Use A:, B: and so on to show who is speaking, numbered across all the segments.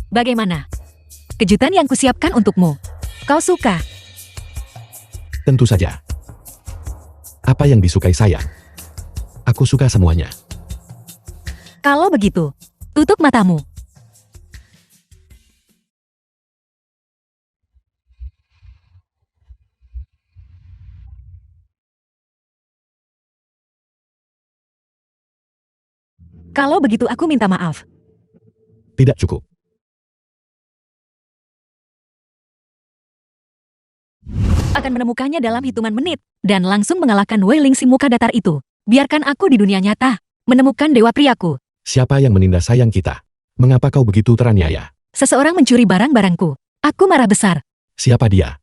A: Bagaimana? Kejutan yang kusiapkan untukmu. Kau suka?
B: Tentu saja. Apa yang disukai sayang? Aku suka semuanya.
A: Kalau begitu, tutup matamu. Kalau begitu aku minta maaf.
B: Tidak cukup.
A: Akan menemukannya dalam hitungan menit, dan langsung mengalahkan Wei Ling si muka datar itu. Biarkan aku di dunia nyata, menemukan dewa priaku.
B: Siapa yang menindas sayang kita? Mengapa kau begitu teraniaya?
A: Seseorang mencuri barang-barangku. Aku marah besar.
B: Siapa dia?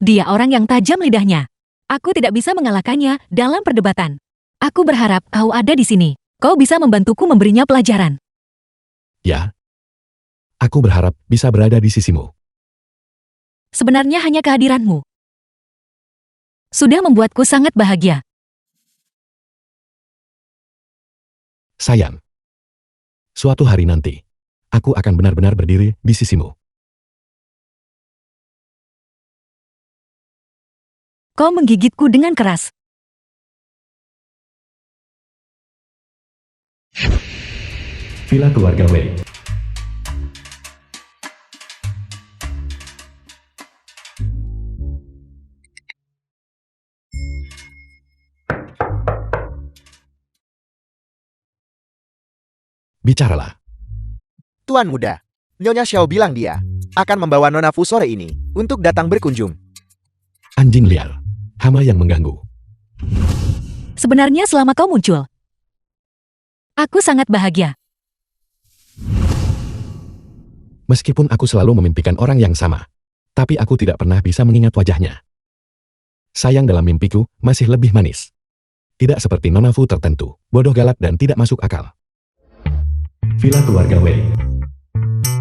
A: Dia orang yang tajam lidahnya. Aku tidak bisa mengalahkannya dalam perdebatan. Aku berharap kau ada di sini. Kau bisa membantuku memberinya pelajaran.
B: Ya. Aku berharap bisa berada di sisimu.
A: Sebenarnya hanya kehadiranmu sudah membuatku sangat bahagia.
B: Sayang. Suatu hari nanti, aku akan benar-benar berdiri di sisimu.
A: Kau menggigitku dengan keras.
B: Villa keluarga Wei. Bicaralah.
C: Tuan muda, Nyonya Xiao bilang dia akan membawa Nona Fu sore ini untuk datang berkunjung.
B: Anjing liar. Hama yang mengganggu.
A: Sebenarnya selama kau muncul, aku sangat bahagia.
B: Meskipun aku selalu memimpikan orang yang sama, tapi aku tidak pernah bisa mengingat wajahnya. Sayang dalam mimpiku masih lebih manis. Tidak seperti Nona Fu tertentu, bodoh galak dan tidak masuk akal. Villa keluarga Wei.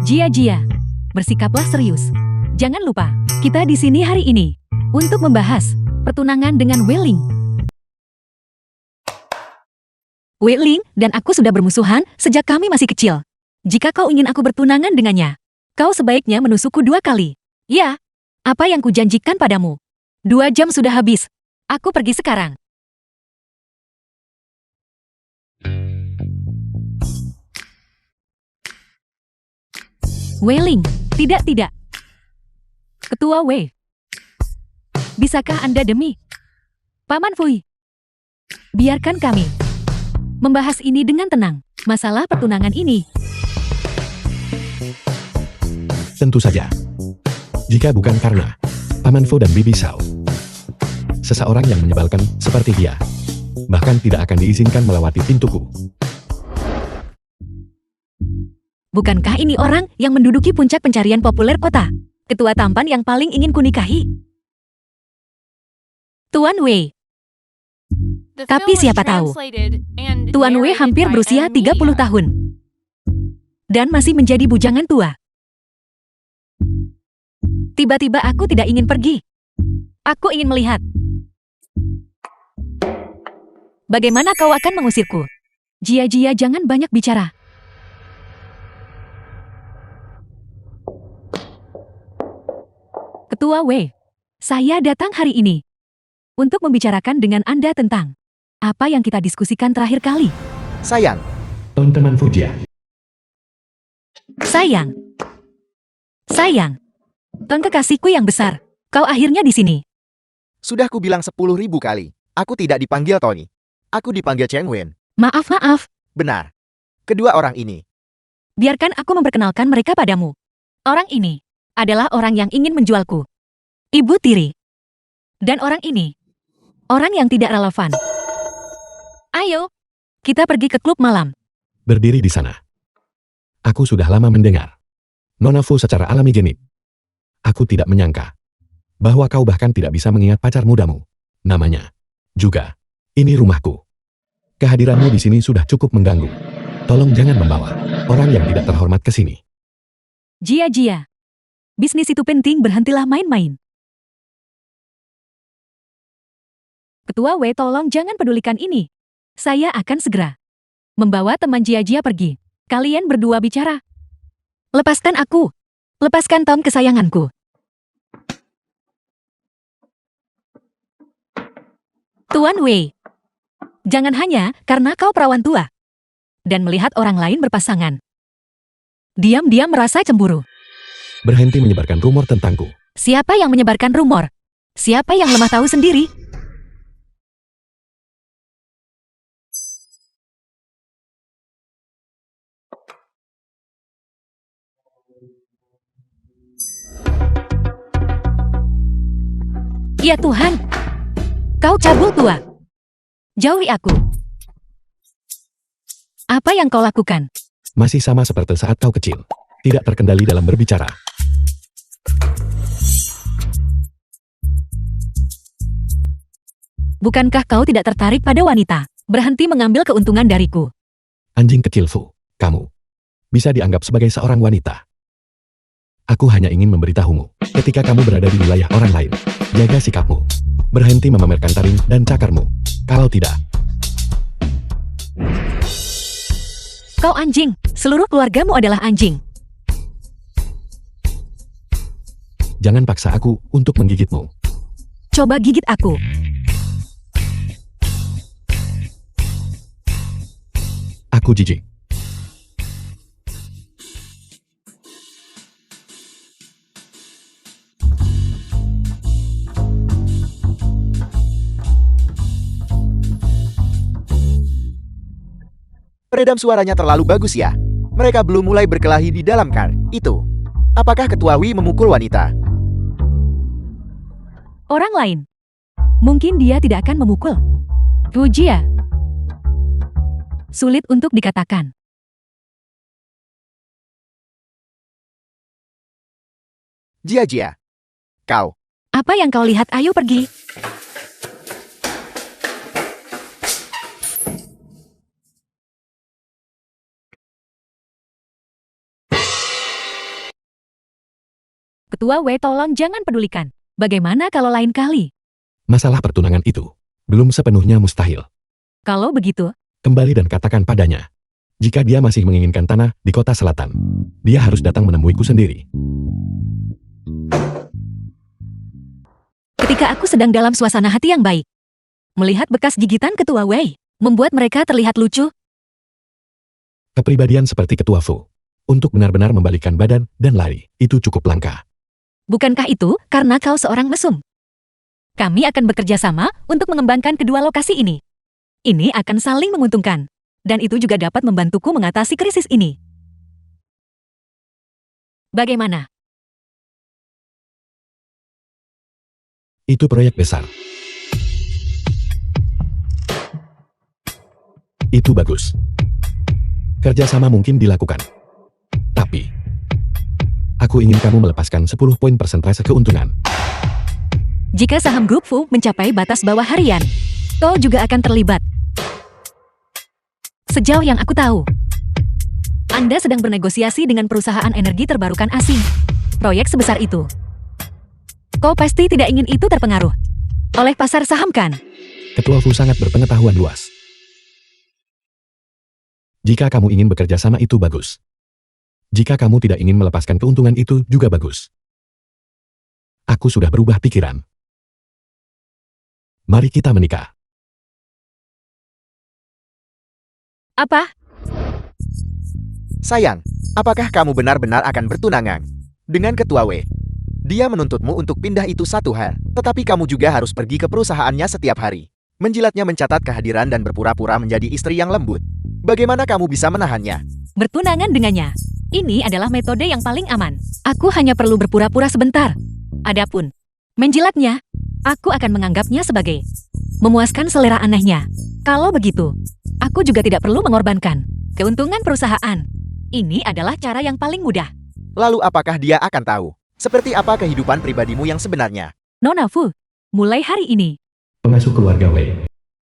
A: Jia, bersikaplah serius. Jangan lupa, kita di sini hari ini untuk membahas pertunangan dengan Wei Ling. Wei Ling dan aku sudah bermusuhan sejak kami masih kecil. Jika kau ingin aku bertunangan dengannya, kau sebaiknya menusukku 2 kali. Ya, apa yang kujanjikan padamu. 2 jam sudah habis. Aku pergi sekarang. Wei Ling, tidak. Ketua Wei. Bisakah Anda demi Paman Fui? Biarkan kami membahas ini dengan tenang. Masalah pertunangan ini.
B: Tentu saja. Jika bukan karena Paman Fu dan Bibi Shao, seseorang yang menyebalkan seperti dia, bahkan tidak akan diizinkan melewati pintuku.
A: Bukankah ini orang yang menduduki puncak pencarian populer kota? Ketua tampan yang paling ingin kunikahi. Tuan Wei. Tapi siapa tahu, Tuan Wei hampir berusia 30 tahun. Dan masih menjadi bujangan tua. Tiba-tiba aku tidak ingin pergi. Aku ingin melihat. Bagaimana kau akan mengusirku? Jia, jangan banyak bicara. Ketua Wei, saya datang hari ini untuk membicarakan dengan Anda tentang apa yang kita diskusikan terakhir kali.
C: Sayang,
B: Teman-teman Fujia.
A: Sayang, Tuan kekasihku yang besar, kau akhirnya di sini.
C: sudah kubilang 10.000 kali. Aku tidak dipanggil Tony. Aku dipanggil Cheng Wen.
A: Maaf.
C: Benar. Kedua orang ini.
A: Biarkan aku memperkenalkan mereka padamu. Orang ini adalah orang yang ingin menjualku. Ibu tiri. Dan orang ini, orang yang tidak relevan. Ayo, kita pergi ke klub malam.
B: Berdiri di sana. Aku sudah lama mendengar Nona Fu secara alami genit. Aku tidak menyangka bahwa kau bahkan tidak bisa mengingat pacar mudamu. Namanya juga. Ini rumahku. Kehadiranmu di sini sudah cukup mengganggu. Tolong jangan membawa orang yang tidak terhormat ke sini.
A: Jia. Bisnis itu penting, berhentilah main-main. Ketua Wei, tolong jangan pedulikan ini. Saya akan segera membawa teman Jia pergi. Kalian berdua bicara. Lepaskan aku. Lepaskan Tom kesayanganku. Tuan Wei. Jangan hanya karena kau perawan tua. Dan melihat orang lain berpasangan. Diam-diam merasa cemburu.
B: Berhenti menyebarkan rumor tentangku.
A: Siapa yang menyebarkan rumor? Siapa yang lemah tahu sendiri? Ya Tuhan, kau cabul tua. Jauhi aku. Apa yang kau lakukan?
B: Masih sama seperti saat kau kecil. Tidak terkendali dalam berbicara.
A: Bukankah kau tidak tertarik pada wanita? Berhenti mengambil keuntungan dariku.
B: Anjing kecil Fu, kamu bisa dianggap sebagai seorang wanita. Aku hanya ingin memberitahumu, ketika kamu berada di wilayah orang lain, jaga sikapmu. Berhenti memamerkan taring dan cakarmu. Kalau tidak,
A: Kau anjing. Seluruh keluargamu adalah anjing.
B: jangan paksa aku untuk menggigitmu.
A: Coba gigit aku.
B: Aku jijik.
C: Peredam suaranya terlalu bagus ya. Mereka belum mulai berkelahi di dalam kar. Itu. Apakah Ketua Wi memukul wanita?
A: Orang lain. Mungkin dia tidak akan memukul. Fujia. Sulit untuk dikatakan.
C: Jia. Kau.
A: Apa yang kau lihat? Ayo pergi. Ketua Wei, tolong jangan pedulikan. Bagaimana kalau lain kali?
B: Masalah pertunangan itu belum sepenuhnya mustahil.
A: Kalau begitu,
B: Kembali dan katakan padanya. Jika dia masih menginginkan tanah di kota selatan, dia harus datang menemuiku sendiri.
A: ketika aku sedang dalam suasana hati yang baik, melihat bekas gigitan Ketua Wei, membuat mereka terlihat lucu.
B: Kepribadian seperti Ketua Fu, untuk benar-benar membalikkan badan dan lari, itu cukup langka.
A: Bukankah itu karena kau seorang mesum? Kami akan bekerja sama untuk mengembangkan kedua lokasi ini. Ini akan saling menguntungkan. Dan itu juga dapat membantuku mengatasi krisis ini. Bagaimana?
B: Itu proyek besar. Itu bagus. Kerjasama mungkin dilakukan. Tapi, aku ingin kamu melepaskan 10 poin persentase keuntungan.
A: Jika saham grup Fu mencapai batas bawah harian, kau juga akan terlibat. Sejauh yang aku tahu, Anda sedang bernegosiasi dengan perusahaan energi terbarukan asing. Proyek sebesar itu. Kau pasti tidak ingin itu terpengaruh oleh pasar saham, kan?
B: Ketua Fu sangat berpengetahuan luas. Jika kamu ingin bekerja sama itu bagus. Jika kamu tidak ingin melepaskan keuntungan itu juga bagus. Aku sudah berubah pikiran. Mari kita menikah.
A: Apa?
C: Sayang, apakah kamu benar-benar akan bertunangan dengan Ketua W? Dia menuntutmu untuk pindah itu satu hal, tetapi kamu juga harus pergi ke perusahaannya setiap hari. Menjilatnya, mencatat kehadiran dan berpura-pura menjadi istri yang lembut. Bagaimana kamu bisa menahannya?
A: Bertunangan dengannya. Ini adalah metode yang paling aman. Aku hanya perlu berpura-pura sebentar. Adapun menjilatnya, aku akan menganggapnya sebagai memuaskan selera anehnya. Kalau begitu, aku juga tidak perlu mengorbankan keuntungan perusahaan. Ini adalah cara yang paling mudah.
C: Lalu apakah dia akan tahu seperti apa kehidupan pribadimu yang sebenarnya?
A: Nona Fu, mulai hari ini,
B: Pengasuh keluarga Wei.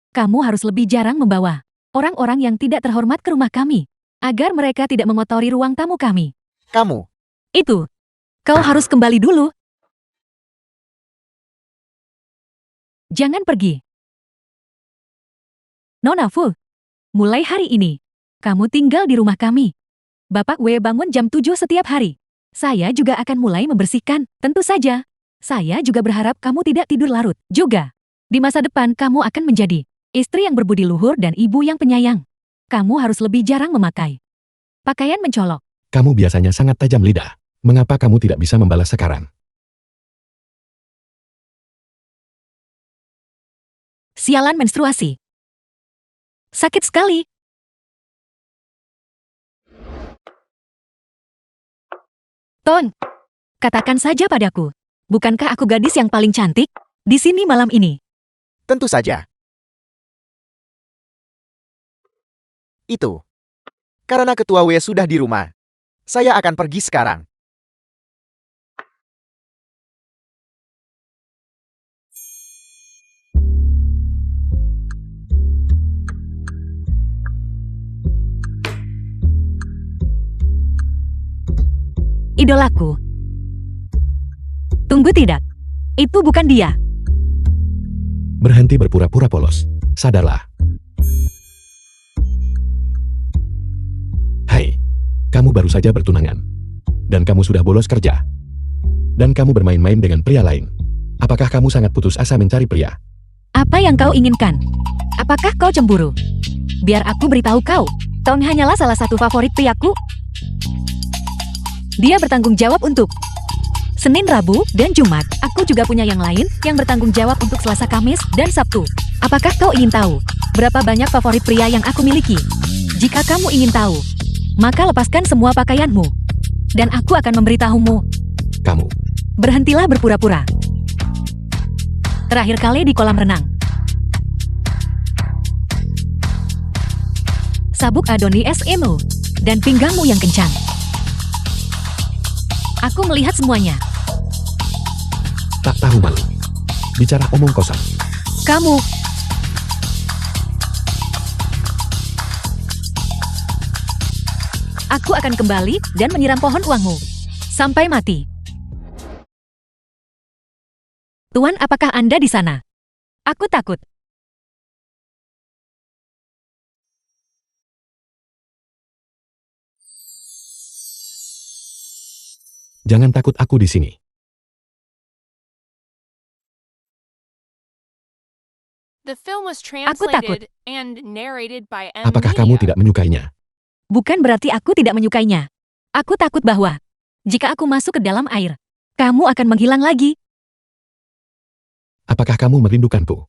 A: kamu harus lebih jarang membawa orang-orang yang tidak terhormat ke rumah kami, agar mereka tidak mengotori ruang tamu kami.
C: Kamu,
A: Itu, kau harus kembali dulu. Jangan pergi. Nona Fu, mulai hari ini, kamu tinggal di rumah kami. Bapak W bangun jam 7 setiap hari. Saya juga akan mulai membersihkan, tentu saja. Saya juga berharap kamu tidak tidur larut. Juga, di masa depan kamu akan menjadi istri yang berbudi luhur dan ibu yang penyayang. Kamu harus lebih jarang memakai pakaian mencolok.
B: Kamu biasanya sangat tajam lidah. Mengapa kamu tidak bisa membalas sekarang?
A: Sialan menstruasi. Sakit sekali. Ton, katakan saja padaku, bukankah aku gadis yang paling cantik di sini malam ini?
C: Tentu saja. Itu. Karena Ketua W sudah di rumah. Saya akan pergi sekarang.
A: Idolaku. Tunggu tidak. Itu bukan dia.
B: Berhenti berpura-pura polos. Sadarlah. Hai. Kamu baru saja bertunangan. Dan kamu sudah bolos kerja. Dan kamu bermain-main dengan pria lain. Apakah kamu sangat putus asa mencari pria?
A: Apa yang kau inginkan? Apakah kau cemburu? Biar aku beritahu kau. Ton hanyalah salah satu favorit priaku. Dia bertanggung jawab untuk Senin, Rabu, dan Jumat. Aku juga punya yang lain yang bertanggung jawab untuk Selasa, Kamis, dan Sabtu. Apakah kau ingin tahu berapa banyak favorit pria yang aku miliki? Jika kamu ingin tahu, maka lepaskan semua pakaianmu. Dan aku akan memberitahumu.
B: Kamu.
A: Berhentilah berpura-pura. Terakhir kali di kolam renang. Sabuk Adoni SMU dan pinggangmu yang kencang. Aku melihat semuanya.
B: Tak tahu malu. Bicara omong kosong.
A: Kamu. Aku akan kembali dan menyiram pohon uangmu. Sampai mati. Tuan, apakah Anda di sana? Aku takut.
B: Jangan takut, aku di sini.
D: The film was
A: takut.
D: translated and narrated by M.
B: Apakah kamu tidak menyukainya?
A: Bukan berarti aku tidak menyukainya. Aku takut bahwa jika aku masuk ke dalam air, kamu akan menghilang lagi.
B: Apakah kamu merindukanku?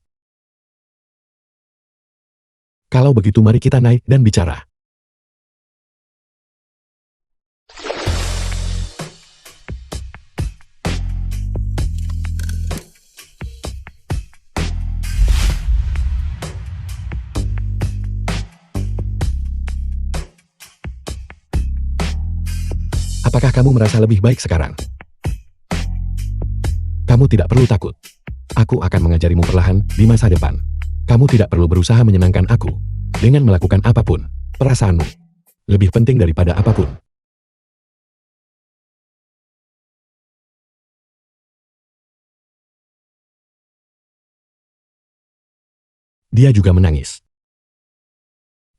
B: Kalau begitu mari kita naik dan bicara. Apakah kamu merasa lebih baik sekarang? Kamu tidak perlu takut. Aku akan mengajarimu perlahan di masa depan. Kamu tidak perlu berusaha menyenangkan aku dengan melakukan apapun. Perasaanmu lebih penting daripada apapun. Dia juga menangis.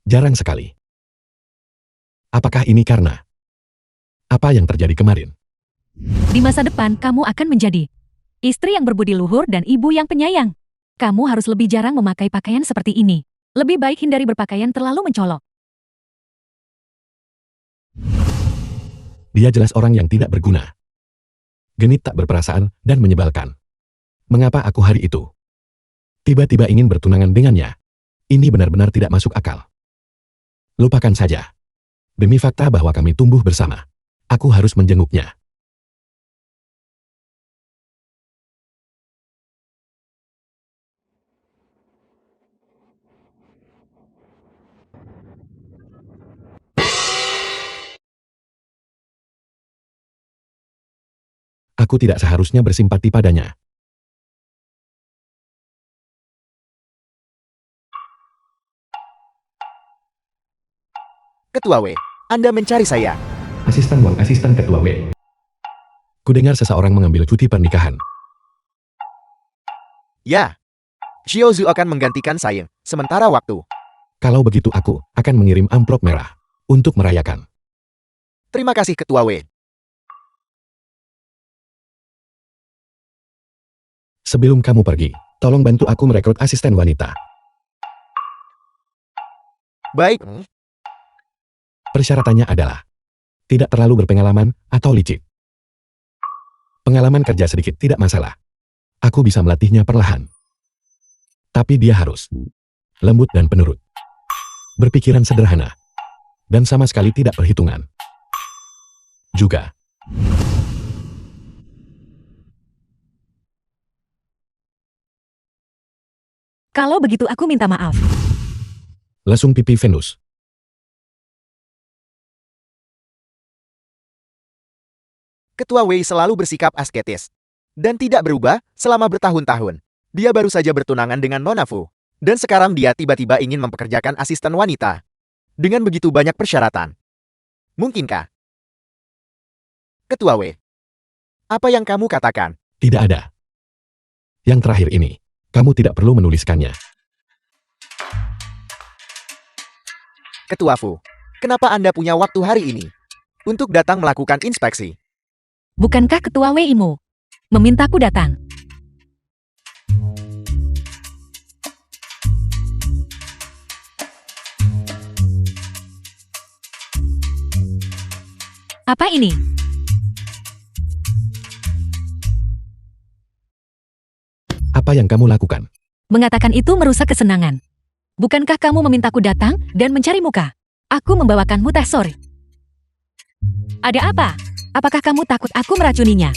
B: Jarang sekali. Apakah ini karena apa yang terjadi kemarin?
A: Di masa depan, kamu akan menjadi istri yang berbudi luhur dan ibu yang penyayang. Kamu harus lebih jarang memakai pakaian seperti ini. Lebih baik hindari berpakaian terlalu mencolok.
B: Dia jelas orang yang tidak berguna. Genit, tak berperasaan, dan menyebalkan. Mengapa aku hari itu tiba-tiba ingin bertunangan dengannya? Ini benar-benar tidak masuk akal. Lupakan saja. Demi fakta bahwa kami tumbuh bersama, aku harus menjenguknya. Aku tidak seharusnya bersimpati padanya.
C: Ketua W, Anda mencari saya.
B: Asisten Wang, asisten ketua W. Kudengar seseorang mengambil cuti pernikahan.
C: Ya. Xiaozu akan menggantikan saya sementara waktu.
B: Kalau begitu aku akan mengirim amplop merah untuk merayakan.
C: Terima kasih Ketua W.
B: Sebelum kamu pergi, tolong bantu aku merekrut asisten wanita.
C: Baik.
B: Persyaratannya adalah tidak terlalu berpengalaman atau licik. Pengalaman kerja sedikit tidak masalah. Aku bisa melatihnya perlahan. Tapi dia harus lembut dan penurut. Berpikiran sederhana. Dan sama sekali tidak perhitungan. Juga,
A: Kalau begitu aku minta maaf.
B: lesung pipi Venus.
C: Ketua Wei selalu bersikap asketis. Dan tidak berubah selama bertahun-tahun. Dia baru saja bertunangan dengan Nona Fu. Dan sekarang dia tiba-tiba ingin mempekerjakan asisten wanita. Dengan begitu banyak persyaratan. Mungkinkah? Ketua W. Apa yang kamu katakan?
B: Tidak ada. Yang terakhir ini, kamu tidak perlu menuliskannya.
C: Ketua Fu, kenapa Anda punya waktu hari ini? Untuk datang melakukan inspeksi.
A: Bukankah Ketua WI-mu memintaku datang? Apa ini?
B: Apa yang kamu lakukan?
A: Mengatakan itu merusak kesenangan. Bukankah kamu memintaku datang dan mencari muka? Aku membawakanmu teh sore. Ada apa? Apakah kamu takut aku meracuninya?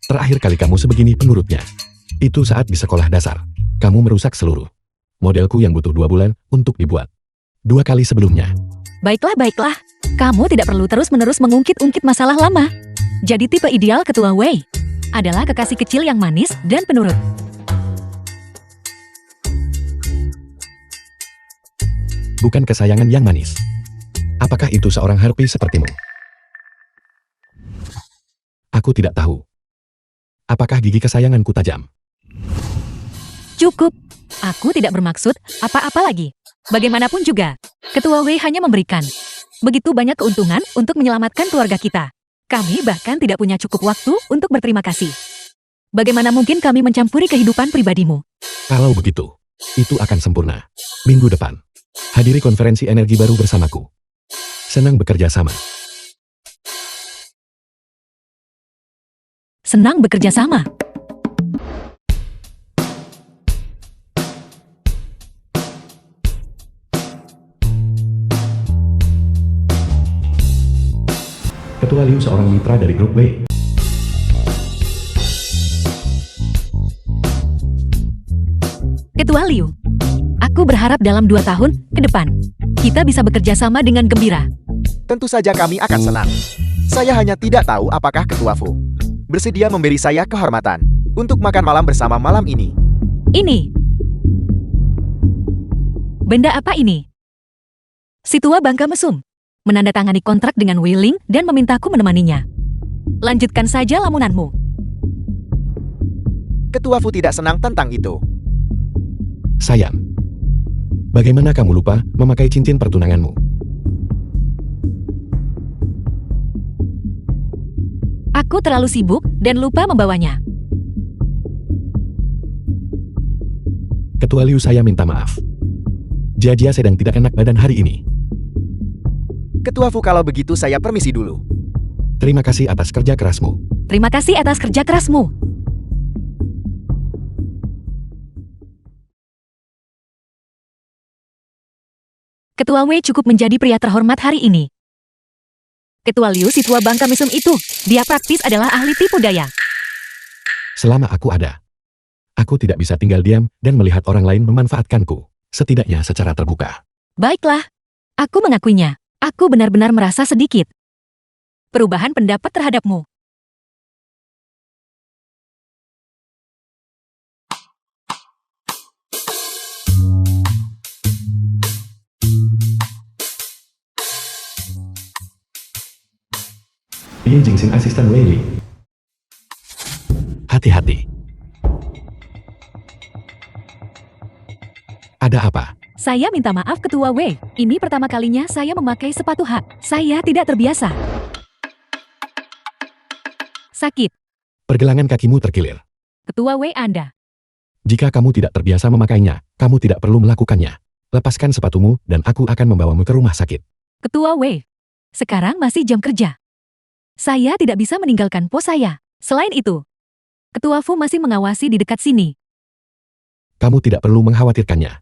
B: Terakhir kali kamu sebegini penurutnya. Itu saat di sekolah dasar. Kamu merusak seluruh modelku yang butuh 2 bulan untuk dibuat. 2 kali sebelumnya.
A: Baiklah, baiklah. Kamu tidak perlu terus-menerus mengungkit-ungkit masalah lama. Jadi tipe ideal Ketua Wei adalah kekasih kecil yang manis dan penurut.
B: Bukan kesayangan yang manis. Apakah itu seorang harpi sepertimu? Aku tidak tahu. Apakah gigi kesayanganku tajam?
A: Cukup. Aku tidak bermaksud apa-apa lagi. Bagaimanapun juga, Ketua Wei hanya memberikan begitu banyak keuntungan untuk menyelamatkan keluarga kita. Kami bahkan tidak punya cukup waktu untuk berterima kasih. Bagaimana mungkin kami mencampuri kehidupan pribadimu?
B: Kalau begitu, itu akan sempurna. Minggu depan, hadiri konferensi energi baru bersamaku. Senang bekerja sama.
A: Senang bekerja sama.
B: Ketua Liu seorang mitra dari grup W.
A: Ketua Liu, aku berharap dalam 2 tahun ke depan, kita bisa bekerja sama dengan gembira.
C: Tentu saja kami akan senang. Saya hanya tidak tahu apakah Ketua Fu bersedia memberi saya kehormatan untuk makan malam bersama malam ini.
A: Ini. Benda apa ini? Si tua bangka mesum menandatangani kontrak dengan Wei Ling dan memintaku menemaninya. Lanjutkan saja lamunanmu.
C: Ketua Fu tidak senang tentang itu.
B: Sayang, bagaimana kamu lupa memakai cincin pertunanganmu?
A: Aku terlalu sibuk dan lupa membawanya.
B: Ketua Liu, saya minta maaf. Jia sedang tidak enak badan hari ini.
C: Ketua Fu, kalau begitu saya permisi dulu.
B: Terima kasih atas kerja kerasmu.
A: Terima kasih atas kerja kerasmu. Ketua Wei cukup menjadi pria terhormat hari ini. Ketua Liu si tua bangka mesum itu, dia praktis adalah ahli tipu daya.
B: Selama aku ada, aku tidak bisa tinggal diam dan melihat orang lain memanfaatkanku, setidaknya secara terbuka.
A: Baiklah, aku mengakuinya. Aku benar-benar merasa sedikit perubahan pendapat terhadapmu.
B: Yin Jingxing, asisten Wei Li. Hati-hati. Ada apa?
A: Saya minta maaf Ketua Wei. Ini pertama kalinya saya memakai sepatu hak. Saya tidak terbiasa. Sakit.
B: Pergelangan kakimu terkilir.
A: Ketua Wei Anda.
B: Jika kamu tidak terbiasa memakainya, kamu tidak perlu melakukannya. Lepaskan sepatumu dan aku akan membawamu ke rumah sakit.
A: Ketua Wei. Sekarang masih jam kerja. Saya tidak bisa meninggalkan pos saya. Selain itu, Ketua Fu masih mengawasi di dekat sini.
B: Kamu tidak perlu mengkhawatirkannya.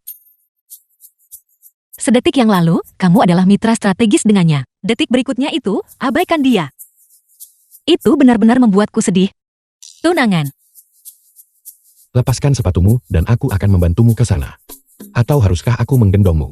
A: Sedetik yang lalu, kamu adalah mitra strategis dengannya. Detik berikutnya itu, abaikan dia. Itu benar-benar membuatku sedih. Tunangan.
B: Lepaskan sepatumu dan aku akan membantumu ke sana. Atau haruskah aku menggendongmu?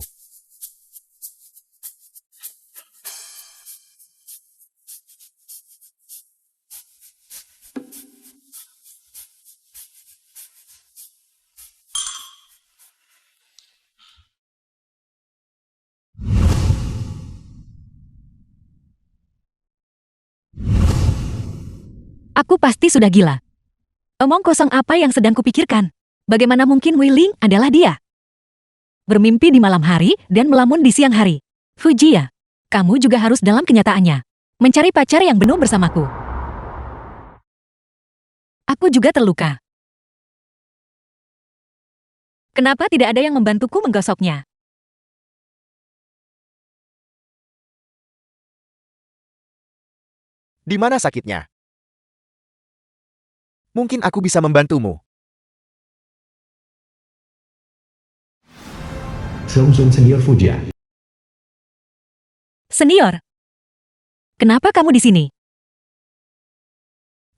A: Aku pasti sudah gila. Omong kosong apa yang sedang kupikirkan? Bagaimana mungkin Wei Ling adalah dia? Bermimpi di malam hari dan melamun di siang hari. Fujia, kamu juga harus dalam kenyataannya. Mencari pacar yang benar bersamaku. Aku juga terluka. Kenapa tidak ada yang membantuku menggosoknya?
C: Di mana sakitnya? Mungkin aku bisa membantumu.
B: Seungsun senior Fujia.
A: Senior, kenapa kamu di sini?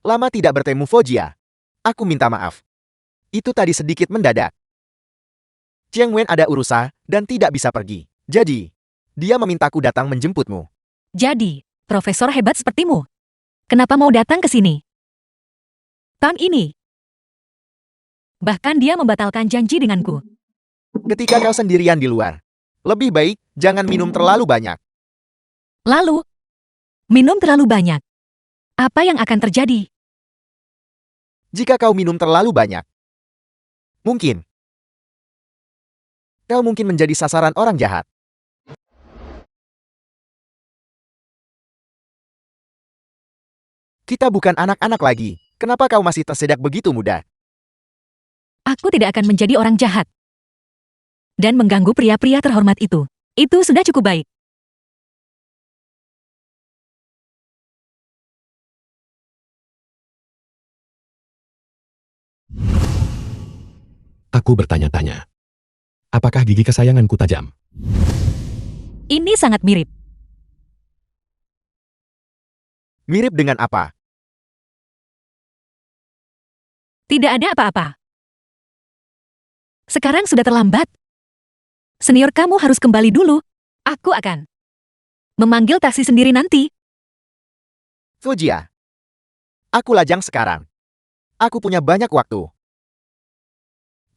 C: Lama tidak bertemu Fujia. Aku minta maaf. Itu tadi sedikit mendadak. Jiang Wen ada urusan dan tidak bisa pergi. Jadi, dia memintaku datang menjemputmu.
A: Jadi, profesor hebat sepertimu. Kenapa mau datang ke sini? Tahun ini. Bahkan dia membatalkan janji denganku.
C: Ketika kau sendirian di luar, lebih baik jangan minum terlalu banyak.
A: Lalu, minum terlalu banyak. Apa yang akan terjadi?
C: Jika kau minum terlalu banyak, mungkin kau menjadi sasaran orang jahat. Kita bukan anak-anak lagi. Kenapa kau masih tersedak begitu muda?
A: Aku tidak akan menjadi orang jahat. Dan mengganggu pria-pria terhormat itu. Itu sudah cukup baik.
B: Aku bertanya-tanya. Apakah gigi kesayanganku tajam?
A: Ini sangat mirip.
C: Mirip dengan apa?
A: Tidak ada apa-apa. Sekarang sudah terlambat. Senior kamu harus kembali dulu. Aku akan memanggil taksi sendiri nanti.
C: Fujia. Aku lajang sekarang. Aku punya banyak waktu.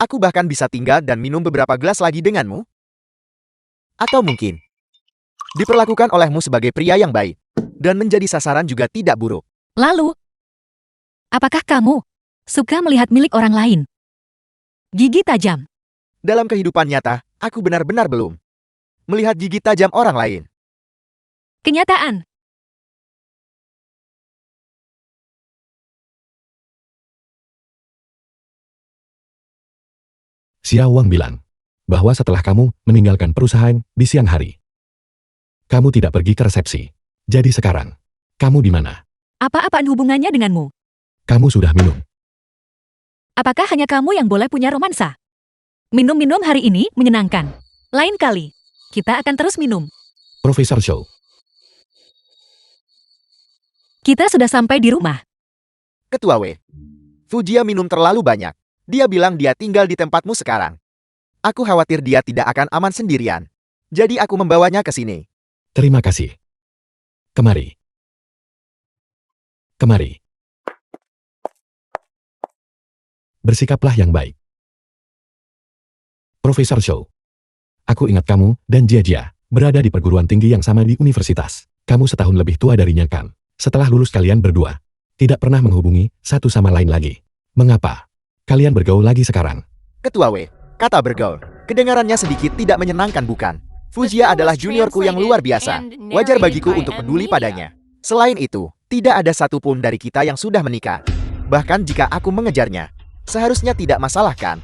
C: Aku bahkan bisa tinggal dan minum beberapa gelas lagi denganmu. Atau mungkin diperlakukan olehmu sebagai pria yang baik. Dan menjadi sasaran juga tidak buruk.
A: Lalu, apakah kamu suka melihat milik orang lain? Gigi tajam.
C: Dalam kehidupan nyata, aku benar-benar belum melihat gigi tajam orang lain.
A: Kenyataan.
B: Xiao Wang bilang bahwa setelah kamu meninggalkan perusahaan di siang hari, kamu tidak pergi ke resepsi. Jadi sekarang, kamu di mana?
A: Apa-apaan hubungannya denganmu?
B: Kamu sudah minum.
A: Apakah hanya kamu yang boleh punya romansa? Minum-minum hari ini menyenangkan. Lain kali, kita akan terus minum.
B: Profesor Zhou.
A: Kita sudah sampai di rumah.
C: Ketua W. Fujia minum terlalu banyak. Dia bilang dia tinggal di tempatmu sekarang. Aku khawatir dia tidak akan aman sendirian. Jadi aku membawanya ke sini.
B: Terima kasih. Kemari. Kemari. Bersikaplah yang baik. Profesor Zhou. Aku ingat kamu dan Jia berada di perguruan tinggi yang sama di universitas. Kamu setahun lebih tua darinya kan? Setelah lulus kalian berdua tidak pernah menghubungi satu sama lain lagi. Mengapa kalian bergaul lagi sekarang?
C: Ketua W. Kata bergaul Kedengarannya sedikit tidak menyenangkan bukan? Fujia adalah juniorku yang luar biasa. Wajar bagiku untuk peduli padanya. Selain itu, tidak ada satupun dari kita yang sudah menikah. Bahkan jika aku mengejarnya, seharusnya tidak masalah kan?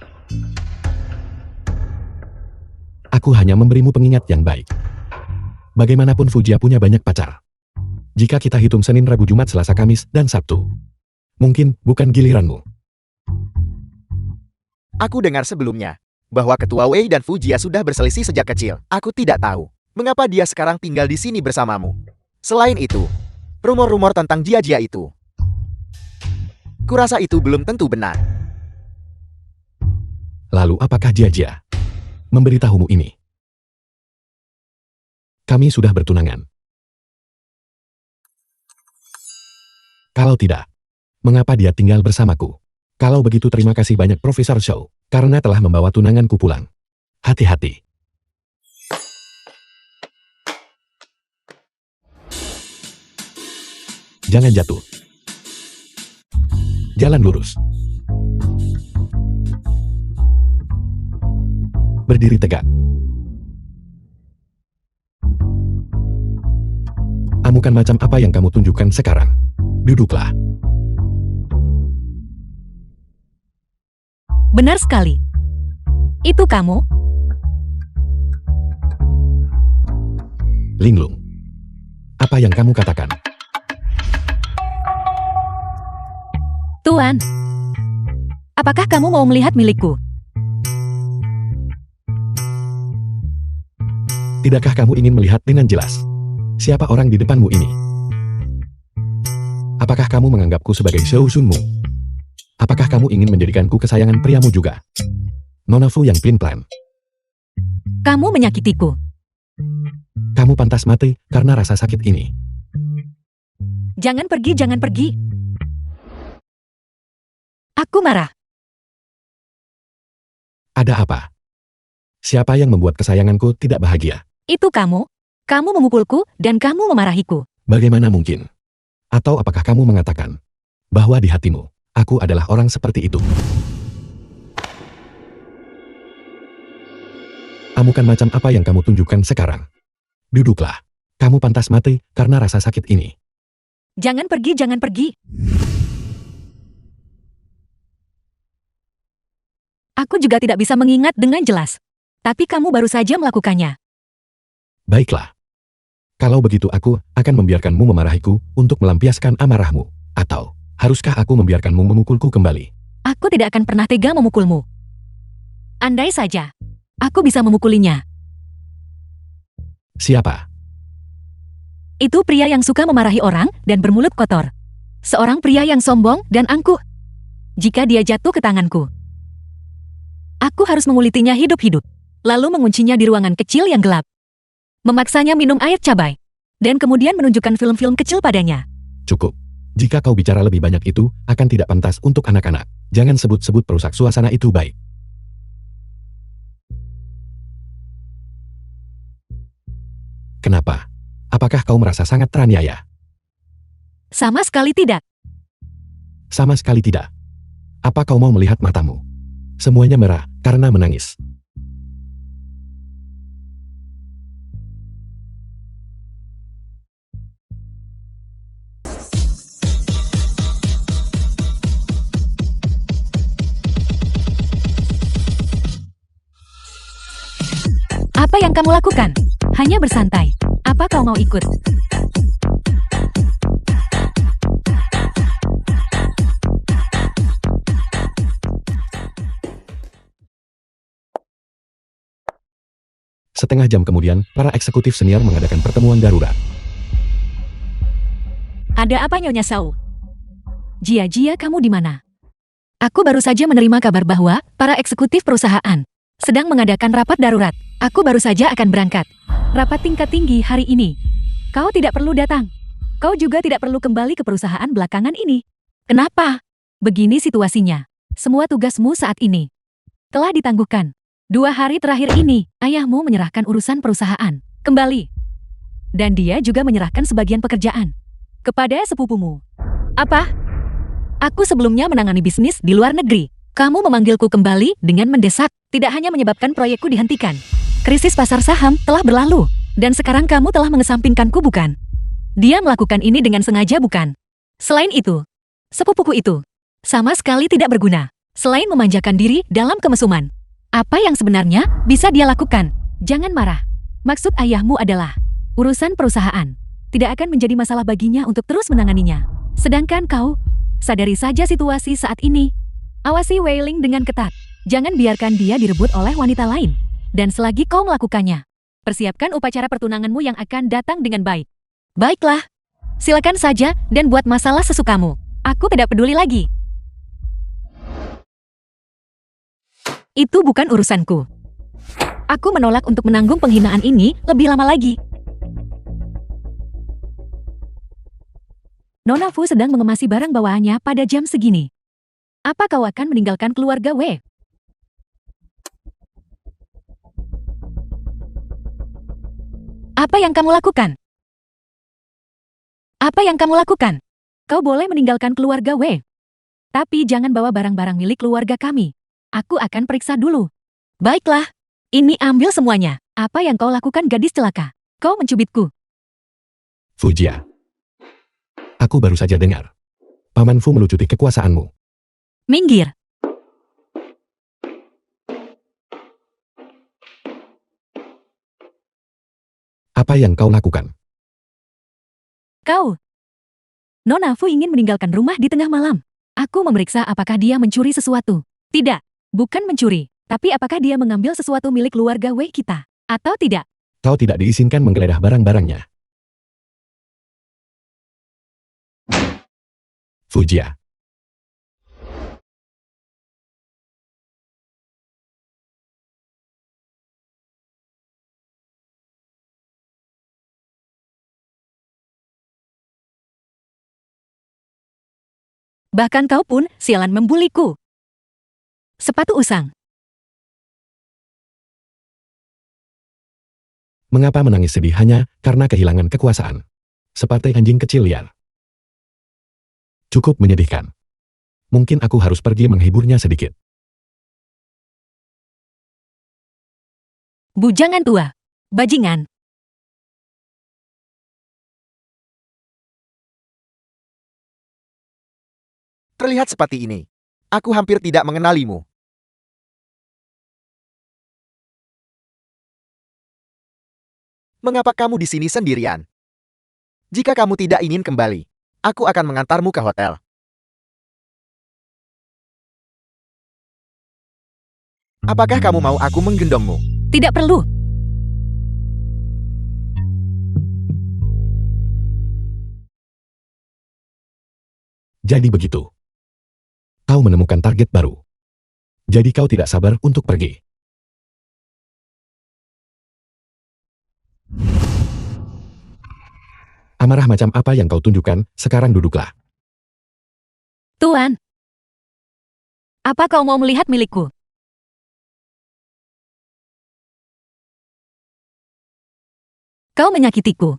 B: Aku hanya memberimu pengingat yang baik. Bagaimanapun Fujia punya banyak pacar. Jika kita hitung Senin, Rabu, Jumat, Selasa, Kamis, dan Sabtu, mungkin bukan giliranmu.
C: Aku dengar sebelumnya bahwa Ketua Wei dan Fujia sudah berselisih sejak kecil. Aku tidak tahu mengapa dia sekarang tinggal di sini bersamamu. Selain itu, rumor-rumor tentang Jia-Jia itu, kurasa itu belum tentu benar.
B: Lalu apakah Jia-Jia memberitahumu ini? Kami sudah bertunangan. Kalau tidak, mengapa dia tinggal bersamaku? Kalau begitu terima kasih banyak Profesor Shaw, karena telah membawa tunanganku pulang. Hati-hati. Jangan jatuh. Jalan lurus. Berdiri tegak. Amukan macam apa yang kamu tunjukkan sekarang. Duduklah.
A: Benar sekali. Itu kamu?
B: Linglung. Apa yang kamu katakan?
A: Tuan. Apakah kamu mau melihat milikku?
B: Tidakkah kamu ingin melihat dengan jelas siapa orang di depanmu ini? Apakah kamu menganggapku sebagai Shousunmu? Apakah kamu ingin menjadikanku kesayangan priamu juga? Nona Fu yang plan-plan.
A: Kamu menyakitiku.
B: Kamu pantas mati karena rasa sakit ini.
A: Jangan pergi, jangan pergi. Aku marah.
B: Ada apa? Siapa yang membuat kesayanganku tidak bahagia?
A: Itu kamu. Kamu memukulku dan kamu memarahiku.
B: Bagaimana mungkin? Atau apakah kamu mengatakan bahwa di hatimu, aku adalah orang seperti itu? Amukan macam apa yang kamu tunjukkan sekarang? Duduklah. Kamu pantas mati karena rasa sakit ini.
A: Jangan pergi, jangan pergi. Aku juga tidak bisa mengingat dengan jelas. Tapi kamu baru saja melakukannya.
B: Baiklah. Kalau begitu aku akan membiarkanmu memarahiku untuk melampiaskan amarahmu. Atau, haruskah aku membiarkanmu memukulku kembali?
A: Aku tidak akan pernah tega memukulmu. Andai saja, aku bisa memukulinya.
B: Siapa?
A: Itu pria yang suka memarahi orang dan bermulut kotor. Seorang pria yang sombong dan angkuh. Jika dia jatuh ke tanganku, aku harus mengulitinya hidup-hidup. Lalu menguncinya di ruangan kecil yang gelap. Memaksanya minum air cabai. Dan kemudian menunjukkan film-film kecil padanya.
B: Cukup. Jika kau bicara lebih banyak itu, akan tidak pantas untuk anak-anak. Jangan sebut-sebut perusak suasana itu baik. Kenapa? Apakah kau merasa sangat teraniaya?
A: Sama sekali tidak.
B: Sama sekali tidak. Apa kau mau melihat matamu? Semuanya merah karena menangis.
A: Apa yang kamu lakukan? Hanya bersantai. Apa kau mau ikut?
B: Setengah jam kemudian, para eksekutif senior mengadakan pertemuan darurat.
A: Ada apa Nyonya Shao? Jia-Jia, kamu di mana? Aku baru saja menerima kabar bahwa para eksekutif perusahaan sedang mengadakan rapat darurat. Aku baru saja akan berangkat. Rapat tingkat tinggi hari ini. Kau tidak perlu datang. Kau juga tidak perlu kembali ke perusahaan belakangan ini. Kenapa? Begini situasinya. Semua tugasmu saat ini telah ditangguhkan. 2 hari terakhir ini, ayahmu menyerahkan urusan perusahaan kembali. Dan dia juga menyerahkan sebagian pekerjaan kepada sepupumu. Apa? Aku sebelumnya menangani bisnis di luar negeri. Kamu memanggilku kembali dengan mendesak, tidak hanya menyebabkan proyekku dihentikan. Krisis pasar saham telah berlalu, dan sekarang kamu telah mengesampingkanku, bukan? Dia melakukan ini dengan sengaja, bukan? Selain itu, sepupuku itu sama sekali tidak berguna, selain memanjakan diri dalam kemesuman. Apa yang sebenarnya bisa dia lakukan? Jangan marah. Maksud ayahmu adalah urusan perusahaan. Tidak akan menjadi masalah baginya untuk terus menanganinya. Sedangkan kau, sadari saja situasi saat ini. Awasi Wei Ling dengan ketat. Jangan biarkan dia direbut oleh wanita lain. Dan selagi kau melakukannya, persiapkan upacara pertunanganmu yang akan datang dengan baik. Baiklah. Silakan saja dan buat masalah sesukamu. Aku tidak peduli lagi. Itu bukan urusanku. Aku menolak untuk menanggung penghinaan ini lebih lama lagi. Nona Fu sedang mengemasi barang bawaannya pada jam segini. Apa kau akan meninggalkan keluarga Wei? Apa yang kamu lakukan? Apa yang kamu lakukan? Kau boleh meninggalkan keluarga Wei. Tapi jangan bawa barang-barang milik keluarga kami. Aku akan periksa dulu. Baiklah. Ini ambil semuanya. Apa yang kau lakukan, gadis celaka? Kau mencubitku.
B: Fujia. Aku baru saja dengar. Paman Fu melucuti kekuasaanmu.
A: Minggir.
B: Apa yang kau lakukan?
A: Kau. Nona Fu ingin meninggalkan rumah di tengah malam. Aku memeriksa apakah dia mencuri sesuatu. Tidak, bukan mencuri. Tapi apakah dia mengambil sesuatu milik keluarga Wei kita? Atau tidak?
B: Kau tidak diizinkan menggeledah barang-barangnya. Fujia.
A: Bahkan kau pun sialan membuliku. Sepatu usang.
B: Mengapa menangis sedih hanya karena kehilangan kekuasaan? Seperti anjing kecil liar. Cukup menyedihkan. Mungkin aku harus pergi menghiburnya sedikit.
A: Bujangan tua. Bajingan.
C: Terlihat seperti ini. Aku hampir tidak mengenalimu. Mengapa kamu di sini sendirian? Jika kamu tidak ingin kembali, aku akan mengantarmu ke hotel. Apakah kamu mau aku menggendongmu?
A: Tidak perlu.
B: Jadi begitu. Kau menemukan target baru. Jadi kau tidak sabar untuk pergi. Amarah macam apa yang kau tunjukkan, sekarang duduklah.
A: Tuan. Apa kau mau melihat milikku? Kau menyakitiku.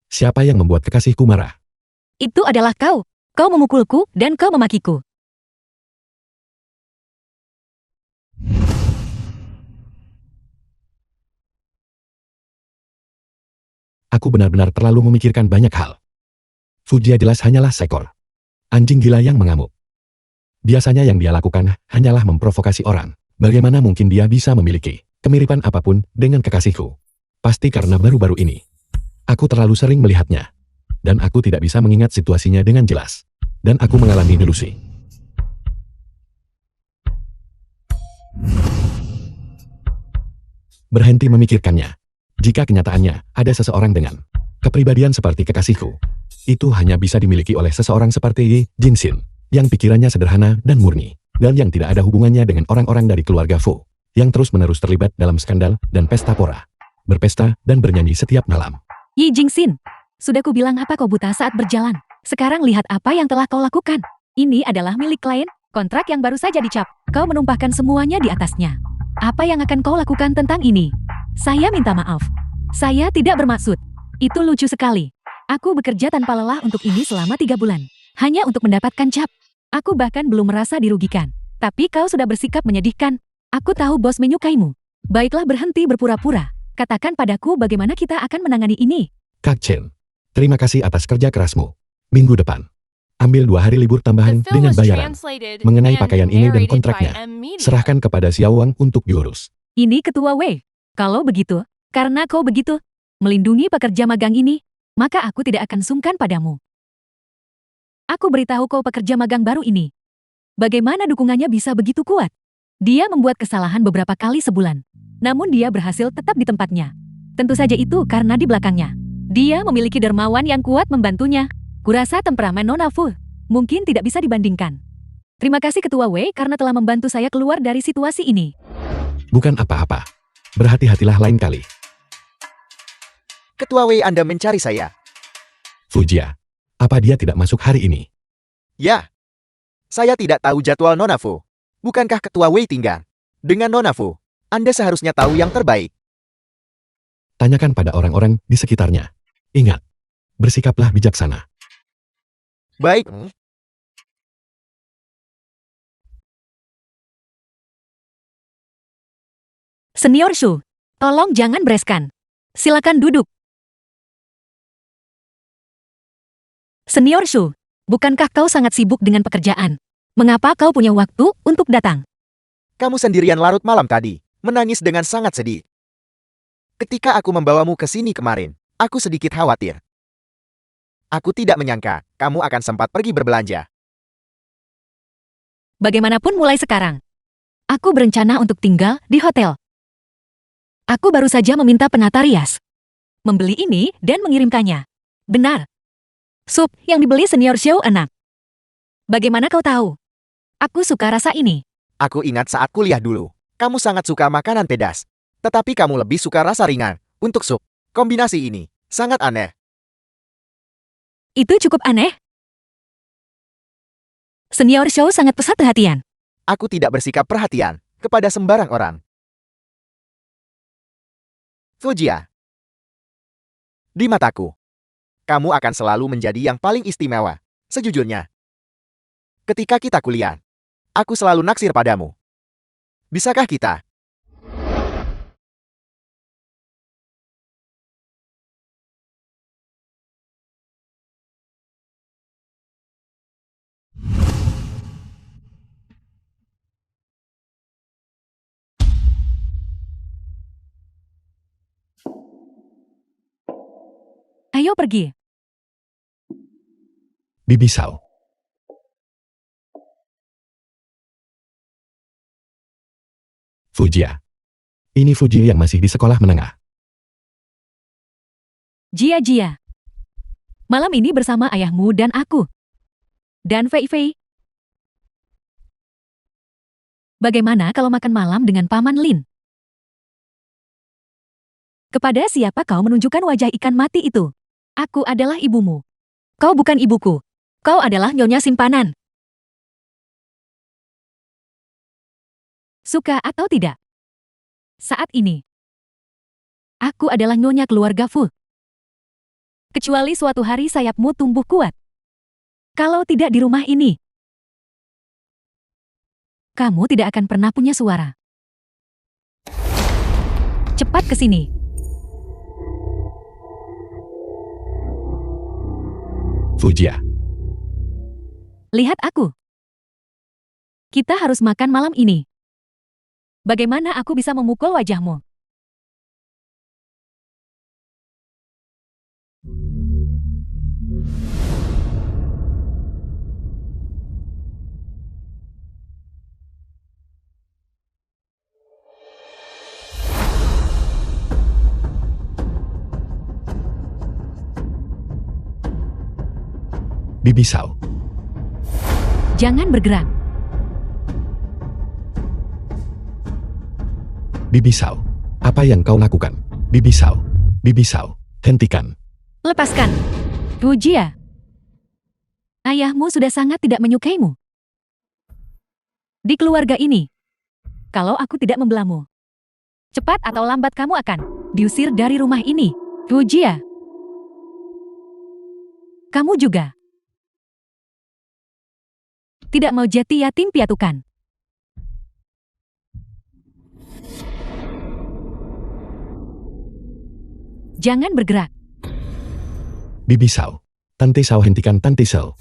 B: Siapa yang membuat kekasihku marah?
A: Itu adalah kau. Kau memukulku dan kau memakiku.
B: Aku benar-benar terlalu memikirkan banyak hal. Fujia jelas hanyalah seekor anjing gila yang mengamuk. Biasanya yang dia lakukan hanyalah memprovokasi orang. Bagaimana mungkin dia bisa memiliki kemiripan apapun dengan kekasihku? Pasti karena baru-baru ini aku terlalu sering melihatnya. Dan aku tidak bisa mengingat situasinya dengan jelas. Dan aku mengalami delusi. Berhenti memikirkannya. Jika kenyataannya ada seseorang dengan kepribadian seperti kekasihku, itu hanya bisa dimiliki oleh seseorang seperti Yi Jinxin, yang pikirannya sederhana dan murni, dan yang tidak ada hubungannya dengan orang-orang dari keluarga Fu, yang terus-menerus terlibat dalam skandal dan pesta pora, berpesta dan bernyanyi setiap malam.
A: Yi Jinxin, sudah kubilang apa kau buta saat berjalan? Sekarang lihat apa yang telah kau lakukan. Ini adalah milik klien, kontrak yang baru saja dicap. Kau menumpahkan semuanya di atasnya. Apa yang akan kau lakukan tentang ini? Saya minta maaf. Saya tidak bermaksud. Itu lucu sekali. Aku bekerja tanpa lelah untuk ini selama 3 bulan. Hanya untuk mendapatkan cap. Aku bahkan belum merasa dirugikan. Tapi kau sudah bersikap menyedihkan. Aku tahu bos menyukaimu. Baiklah berhenti berpura-pura. Katakan padaku bagaimana kita akan menangani ini.
B: Kak Chen, terima kasih atas kerja kerasmu. Minggu depan, ambil 2 hari libur
D: The
B: tambahan
D: film
B: dengan
D: was
B: bayaran.
D: translated
B: Mengenai
D: and
B: pakaian ini dan
D: narrated by
B: kontraknya,
D: Media.
B: serahkan kepada Xiao Wang untuk diurus.
A: Ini Ketua Wei. Kalau begitu, karena kau begitu melindungi pekerja magang ini, maka aku tidak akan sungkan padamu. Aku beritahu kau pekerja magang baru ini. Bagaimana dukungannya bisa begitu kuat? Dia membuat kesalahan beberapa kali sebulan. Namun dia berhasil tetap di tempatnya. Tentu saja itu karena di belakangnya. Dia memiliki dermawan yang kuat membantunya. Kurasa temperamen Nona Fu mungkin tidak bisa dibandingkan. Terima kasih Ketua Wei karena telah membantu saya keluar dari situasi ini.
B: Bukan apa-apa. Berhati-hatilah lain kali.
C: Ketua Wei Anda mencari saya.
B: Fujia, apa dia tidak masuk hari ini?
C: Ya. Saya tidak tahu jadwal Nona Fu. Bukankah Ketua Wei tinggal dengan Nona Fu? Anda seharusnya tahu yang terbaik.
B: Tanyakan pada orang-orang di sekitarnya. Ingat, bersikaplah bijaksana.
C: Baik.
A: Senior Shu, tolong jangan bereskan. Silakan duduk. Senior Shu, bukankah kau sangat sibuk dengan pekerjaan? Mengapa kau punya waktu untuk datang?
C: Kamu sendirian larut malam tadi, menangis dengan sangat sedih. Ketika aku membawamu ke sini kemarin, aku sedikit khawatir. Aku tidak menyangka kamu akan sempat pergi berbelanja.
A: Bagaimanapun mulai sekarang, aku berencana untuk tinggal di hotel. Aku baru saja meminta penata rias membeli ini dan mengirimkannya. Benar. Sup yang dibeli senior Xiao enak. Bagaimana kau tahu? Aku suka rasa ini.
C: Aku ingat saat kuliah dulu, kamu sangat suka makanan pedas. Tetapi kamu lebih suka rasa ringan untuk sup. Kombinasi ini sangat aneh.
A: Itu cukup aneh. Senior Xiao sangat pesat perhatian.
C: Aku tidak bersikap perhatian kepada sembarang orang. Fujia. Di mataku, kamu akan selalu menjadi yang paling istimewa. Sejujurnya, ketika kita kuliah, aku selalu naksir padamu. Bisakah kita?
A: Ayo pergi.
B: Bibi Sao. Fujia. Ini Fujia yang masih di sekolah menengah.
A: Jia. Malam ini bersama ayahmu dan aku. Dan Fei Fei. Bagaimana kalau makan malam dengan Paman Lin? Kepada siapa kau menunjukkan wajah ikan mati itu? Aku adalah ibumu. Kau bukan ibuku. Kau adalah nyonya simpanan. Suka atau tidak? Saat ini, aku adalah nyonya keluarga Fu. Kecuali suatu hari sayapmu tumbuh kuat. Kalau tidak di rumah ini, kamu tidak akan pernah punya suara. Cepat ke sini.
B: Fujia.
A: Lihat aku. Kita harus makan malam ini. Bagaimana aku bisa memukul wajahmu?
B: Bibi Sao.
A: Jangan bergerak.
B: Bibi Sao. Apa yang kau lakukan? Bibi Sao. Bibi Sao. Hentikan.
A: Lepaskan. Fujia. Ayahmu sudah sangat tidak menyukaimu. Di keluarga ini, kalau aku tidak membelamu, cepat atau lambat kamu akan diusir dari rumah ini. Fujia. Kamu juga. Tidak mau jati yatim piatukan. Jangan bergerak.
B: Bibi Sao. Tante Sao, hentikan Tante Sao.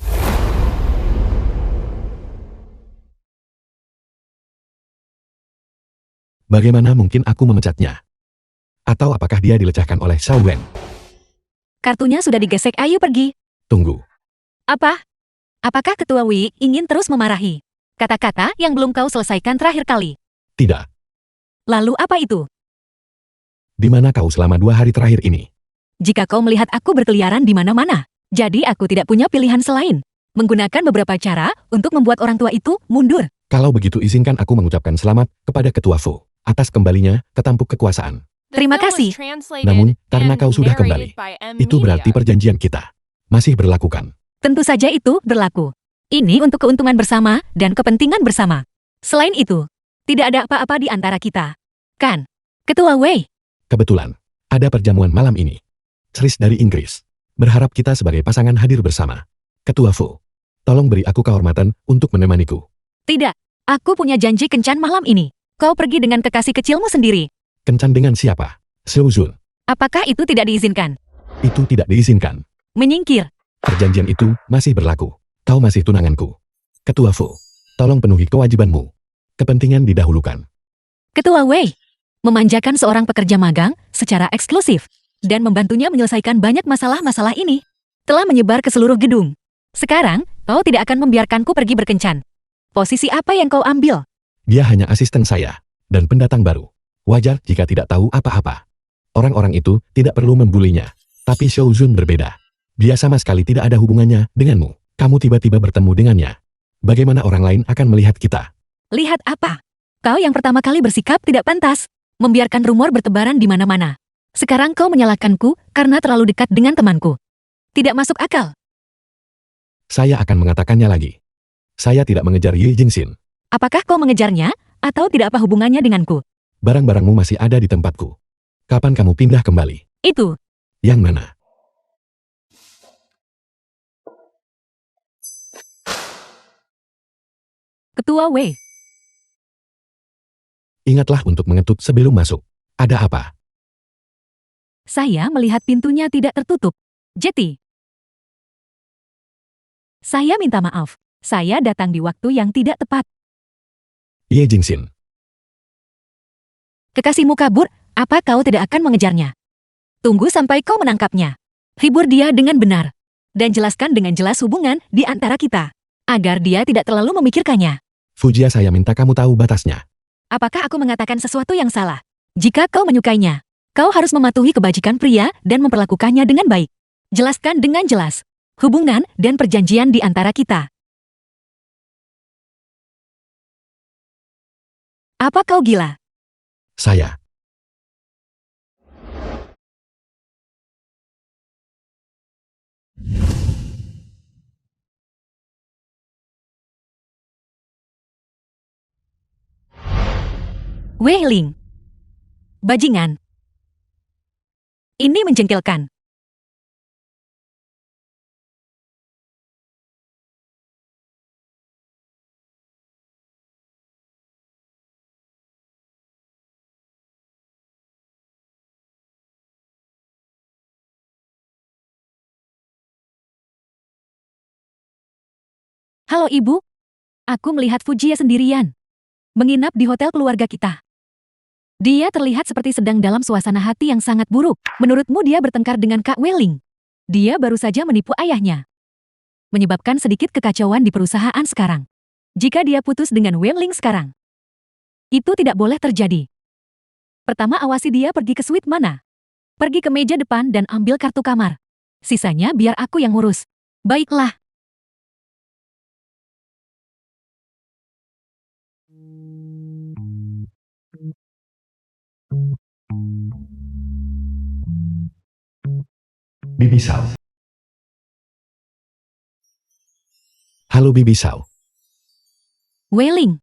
B: Bagaimana mungkin aku memecatnya? Atau apakah dia dilecehkan oleh Xiao Wen?
A: Kartunya sudah digesek, ayo pergi.
B: Tunggu.
A: Apa? Apakah Ketua Wei ingin terus memarahi? Kata-kata yang belum kau selesaikan terakhir kali.
B: Tidak.
A: Lalu apa itu?
B: Di mana kau selama 2 hari terakhir ini?
A: Jika kau melihat aku berkeliaran di mana-mana, jadi aku tidak punya pilihan selain menggunakan beberapa cara untuk membuat orang tua itu mundur.
B: Kalau begitu izinkan aku mengucapkan selamat kepada Ketua Fu atas kembalinya ke tampuk kekuasaan.
D: The
A: Terima
D: film was
A: kasih.
D: translated
B: Namun, karena
D: and
B: kau sudah
D: narrated
B: kembali,
D: by M.
B: Itu berarti
D: Media.
B: perjanjian kita masih berlakukan.
A: Tentu saja itu berlaku. Ini untuk keuntungan bersama dan kepentingan bersama. Selain itu, tidak ada apa-apa di antara kita. Kan? Ketua Wei,
B: Kebetulan, ada perjamuan malam ini. Chris dari Inggris. Berharap kita sebagai pasangan hadir bersama. Ketua Fu, tolong beri aku kehormatan untuk menemaniku.
A: tidak. Aku punya janji kencan malam ini. Kau pergi dengan kekasih kecilmu sendiri.
B: Kencan dengan siapa? Seuzun.
A: Apakah itu tidak diizinkan?
B: Itu tidak diizinkan.
A: Menyingkir.
B: Perjanjian itu masih berlaku. Kau masih tunanganku. Ketua Fu, tolong penuhi kewajibanmu. Kepentingan didahulukan.
A: Ketua Wei, memanjakan seorang pekerja magang secara eksklusif dan membantunya menyelesaikan banyak masalah-masalah ini telah menyebar ke seluruh gedung. Sekarang, kau tidak akan membiarkanku pergi berkencan. Posisi apa yang kau ambil?
B: Dia hanya asisten saya dan pendatang baru. Wajar jika tidak tahu apa-apa. Orang-orang itu tidak perlu membulinya. Tapi Seuzun berbeda. Dia sama sekali tidak ada hubungannya denganmu. Kamu tiba-tiba bertemu dengannya. Bagaimana orang lain akan melihat kita?
A: Lihat apa? Kau yang pertama kali bersikap tidak pantas, membiarkan rumor bertebaran di mana-mana. Sekarang kau menyalahkanku karena terlalu dekat dengan temanku. Tidak masuk akal.
B: Saya akan mengatakannya lagi. Saya tidak mengejar Ye Jingxin.
A: Apakah kau mengejarnya, atau tidak apa hubungannya denganku?
B: Barang-barangmu masih ada di tempatku. Kapan kamu pindah kembali?
A: Itu.
B: Yang mana?
A: Ketua Wei,
B: Ingatlah untuk mengetuk sebelum masuk. Ada apa?
A: saya melihat pintunya tidak tertutup. Jeti. Saya minta maaf. Saya datang di waktu yang tidak tepat.
B: Ye Jingxin.
A: Kekasihmu kabur, apa kau tidak akan mengejarnya? Tunggu sampai kau menangkapnya. Hibur dia dengan benar. Dan jelaskan dengan jelas hubungan di antara kita. Agar dia tidak terlalu memikirkannya.
B: Fujia, saya minta kamu tahu batasnya.
A: Apakah aku mengatakan sesuatu yang salah? Jika kau menyukainya, kau harus mematuhi kebajikan pria dan memperlakukannya dengan baik. Jelaskan dengan jelas hubungan dan perjanjian di antara kita. Apa kau gila?
B: Saya.
A: Wei Ling. Bajingan. Ini menjengkelkan. Halo ibu, aku melihat Fujia sendirian. Menginap di hotel keluarga kita. Dia terlihat seperti sedang dalam suasana hati yang sangat buruk. Menurutmu dia bertengkar dengan Kak Weling? Dia baru saja menipu ayahnya. Menyebabkan sedikit kekacauan di perusahaan sekarang. Jika dia putus dengan Weling sekarang, itu tidak boleh terjadi. Pertama awasi dia pergi ke suite mana. Pergi ke meja depan dan ambil kartu kamar. Sisanya biar aku yang ngurus. Baiklah.
B: Bibi Sao. Halo Bibi Sao.
A: Weling.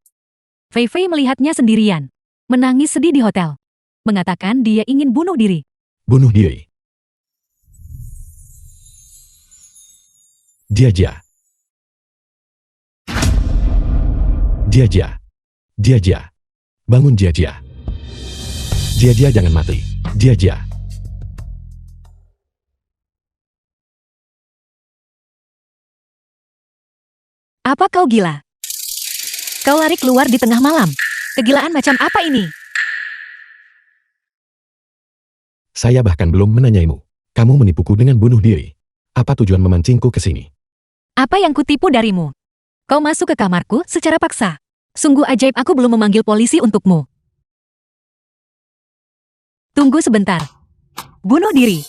A: Fei Fei melihatnya sendirian. Menangis sedih di hotel. Mengatakan dia ingin bunuh diri.
B: Bunuh diri. Jia. Jia. Bangun Jia. Jia jangan mati. Jia.
A: Apa kau gila? Kau lari keluar di tengah malam. Kegilaan macam apa ini?
B: Saya bahkan belum menanyaimu. Kamu menipuku dengan bunuh diri. Apa tujuan memancingku ke sini?
A: Apa yang kutipu darimu? Kau masuk ke kamarku secara paksa. Sungguh ajaib aku belum memanggil polisi untukmu. Tunggu sebentar. Bunuh diri.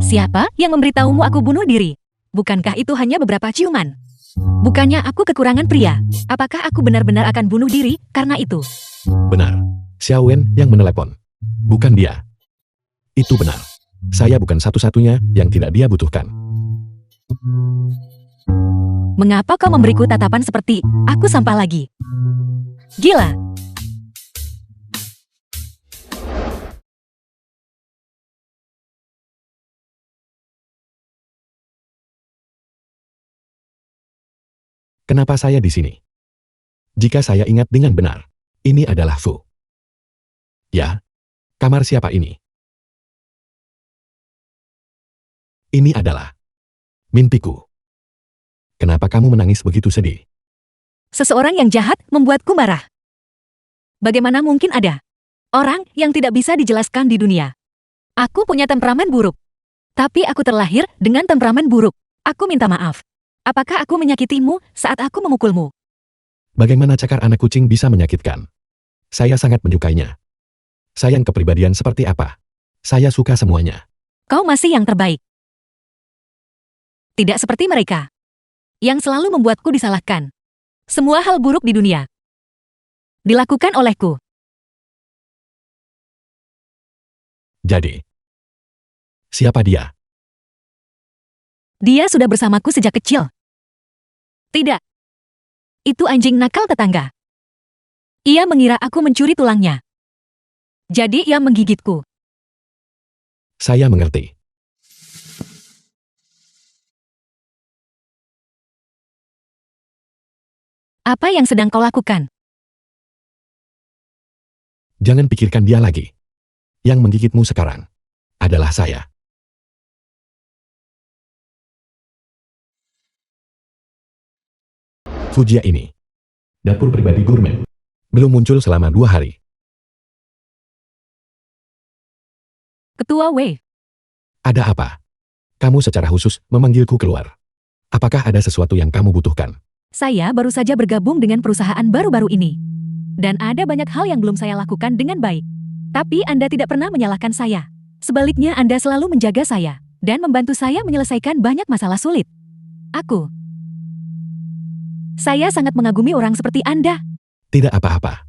A: Siapa yang memberitahumu aku bunuh diri? Bukankah itu hanya beberapa ciuman? Bukannya aku kekurangan pria? Apakah aku benar-benar akan bunuh diri karena itu?
B: Benar. Xiao Wen yang menelepon. Bukan dia. Itu benar. Saya bukan satu-satunya yang tidak dia butuhkan.
A: Mengapa kau memberiku tatapan seperti aku sampah lagi? Gila.
B: Kenapa saya di sini? Jika saya ingat dengan benar, ini adalah Fu. Ya, kamar siapa ini? Ini adalah mimpiku. Kenapa kamu menangis begitu sedih?
A: Seseorang yang jahat membuatku marah. Bagaimana mungkin ada orang yang tidak bisa dijelaskan di dunia? Aku punya temperamen buruk. Tapi aku terlahir dengan temperamen buruk. Aku minta maaf. Apakah aku menyakitimu saat aku memukulmu?
B: Bagaimana cakar anak kucing bisa menyakitkan? Saya sangat menyukainya. Sayang kepribadian seperti apa? Saya suka semuanya.
A: Kau masih yang terbaik. Tidak seperti mereka yang selalu membuatku disalahkan. Semua hal buruk di dunia dilakukan olehku.
B: Jadi, siapa dia?
A: Dia sudah bersamaku sejak kecil. Tidak. Itu anjing nakal tetangga. Ia mengira aku mencuri tulangnya. Jadi ia menggigitku.
B: Saya mengerti.
A: Apa yang sedang kau lakukan?
B: Jangan pikirkan dia lagi. Yang menggigitmu sekarang adalah saya. Fujia ini. Dapur pribadi gourmet. Belum muncul selama 2 hari.
A: Ketua Wei,
B: Ada apa? Kamu secara khusus memanggilku keluar. Apakah ada sesuatu yang kamu butuhkan?
A: saya baru saja bergabung dengan perusahaan baru-baru ini. Dan ada banyak hal yang belum saya lakukan dengan baik. Tapi Anda tidak pernah menyalahkan saya. Sebaliknya Anda selalu menjaga saya dan membantu saya menyelesaikan banyak masalah sulit. Saya sangat mengagumi orang seperti Anda.
B: Tidak apa-apa.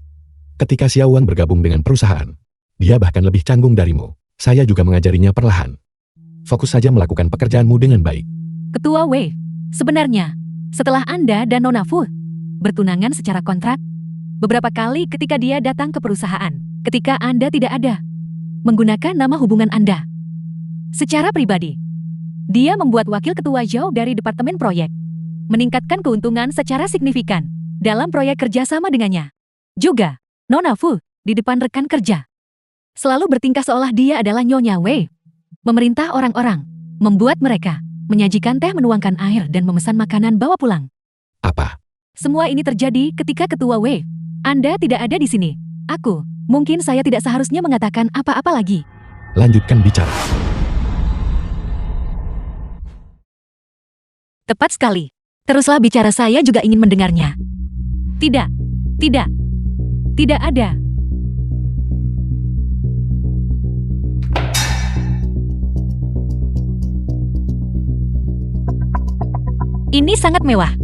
B: Ketika Xiaowan bergabung dengan perusahaan, dia bahkan lebih canggung darimu. Saya juga mengajarinya perlahan. Fokus saja melakukan pekerjaanmu dengan baik.
A: Ketua Wei, sebenarnya, setelah Anda dan Nona Fu bertunangan secara kontrak, beberapa kali ketika dia datang ke perusahaan, ketika Anda tidak ada, menggunakan nama hubungan Anda. Secara pribadi, dia membuat wakil ketua Zhao dari departemen proyek, meningkatkan keuntungan secara signifikan dalam proyek kerjasama dengannya. Juga, Nona Fu, di depan rekan kerja, selalu bertingkah seolah dia adalah Nyonya Wei, memerintah orang-orang, membuat mereka menyajikan teh, menuangkan air, dan memesan makanan bawa pulang.
B: Apa?
A: Semua ini terjadi ketika Ketua Wei, Anda tidak ada di sini. Mungkin saya tidak seharusnya mengatakan apa-apa lagi.
B: Lanjutkan bicara.
A: Tepat sekali. Teruslah bicara, saya juga ingin mendengarnya. Tidak ada. Ini sangat mewah.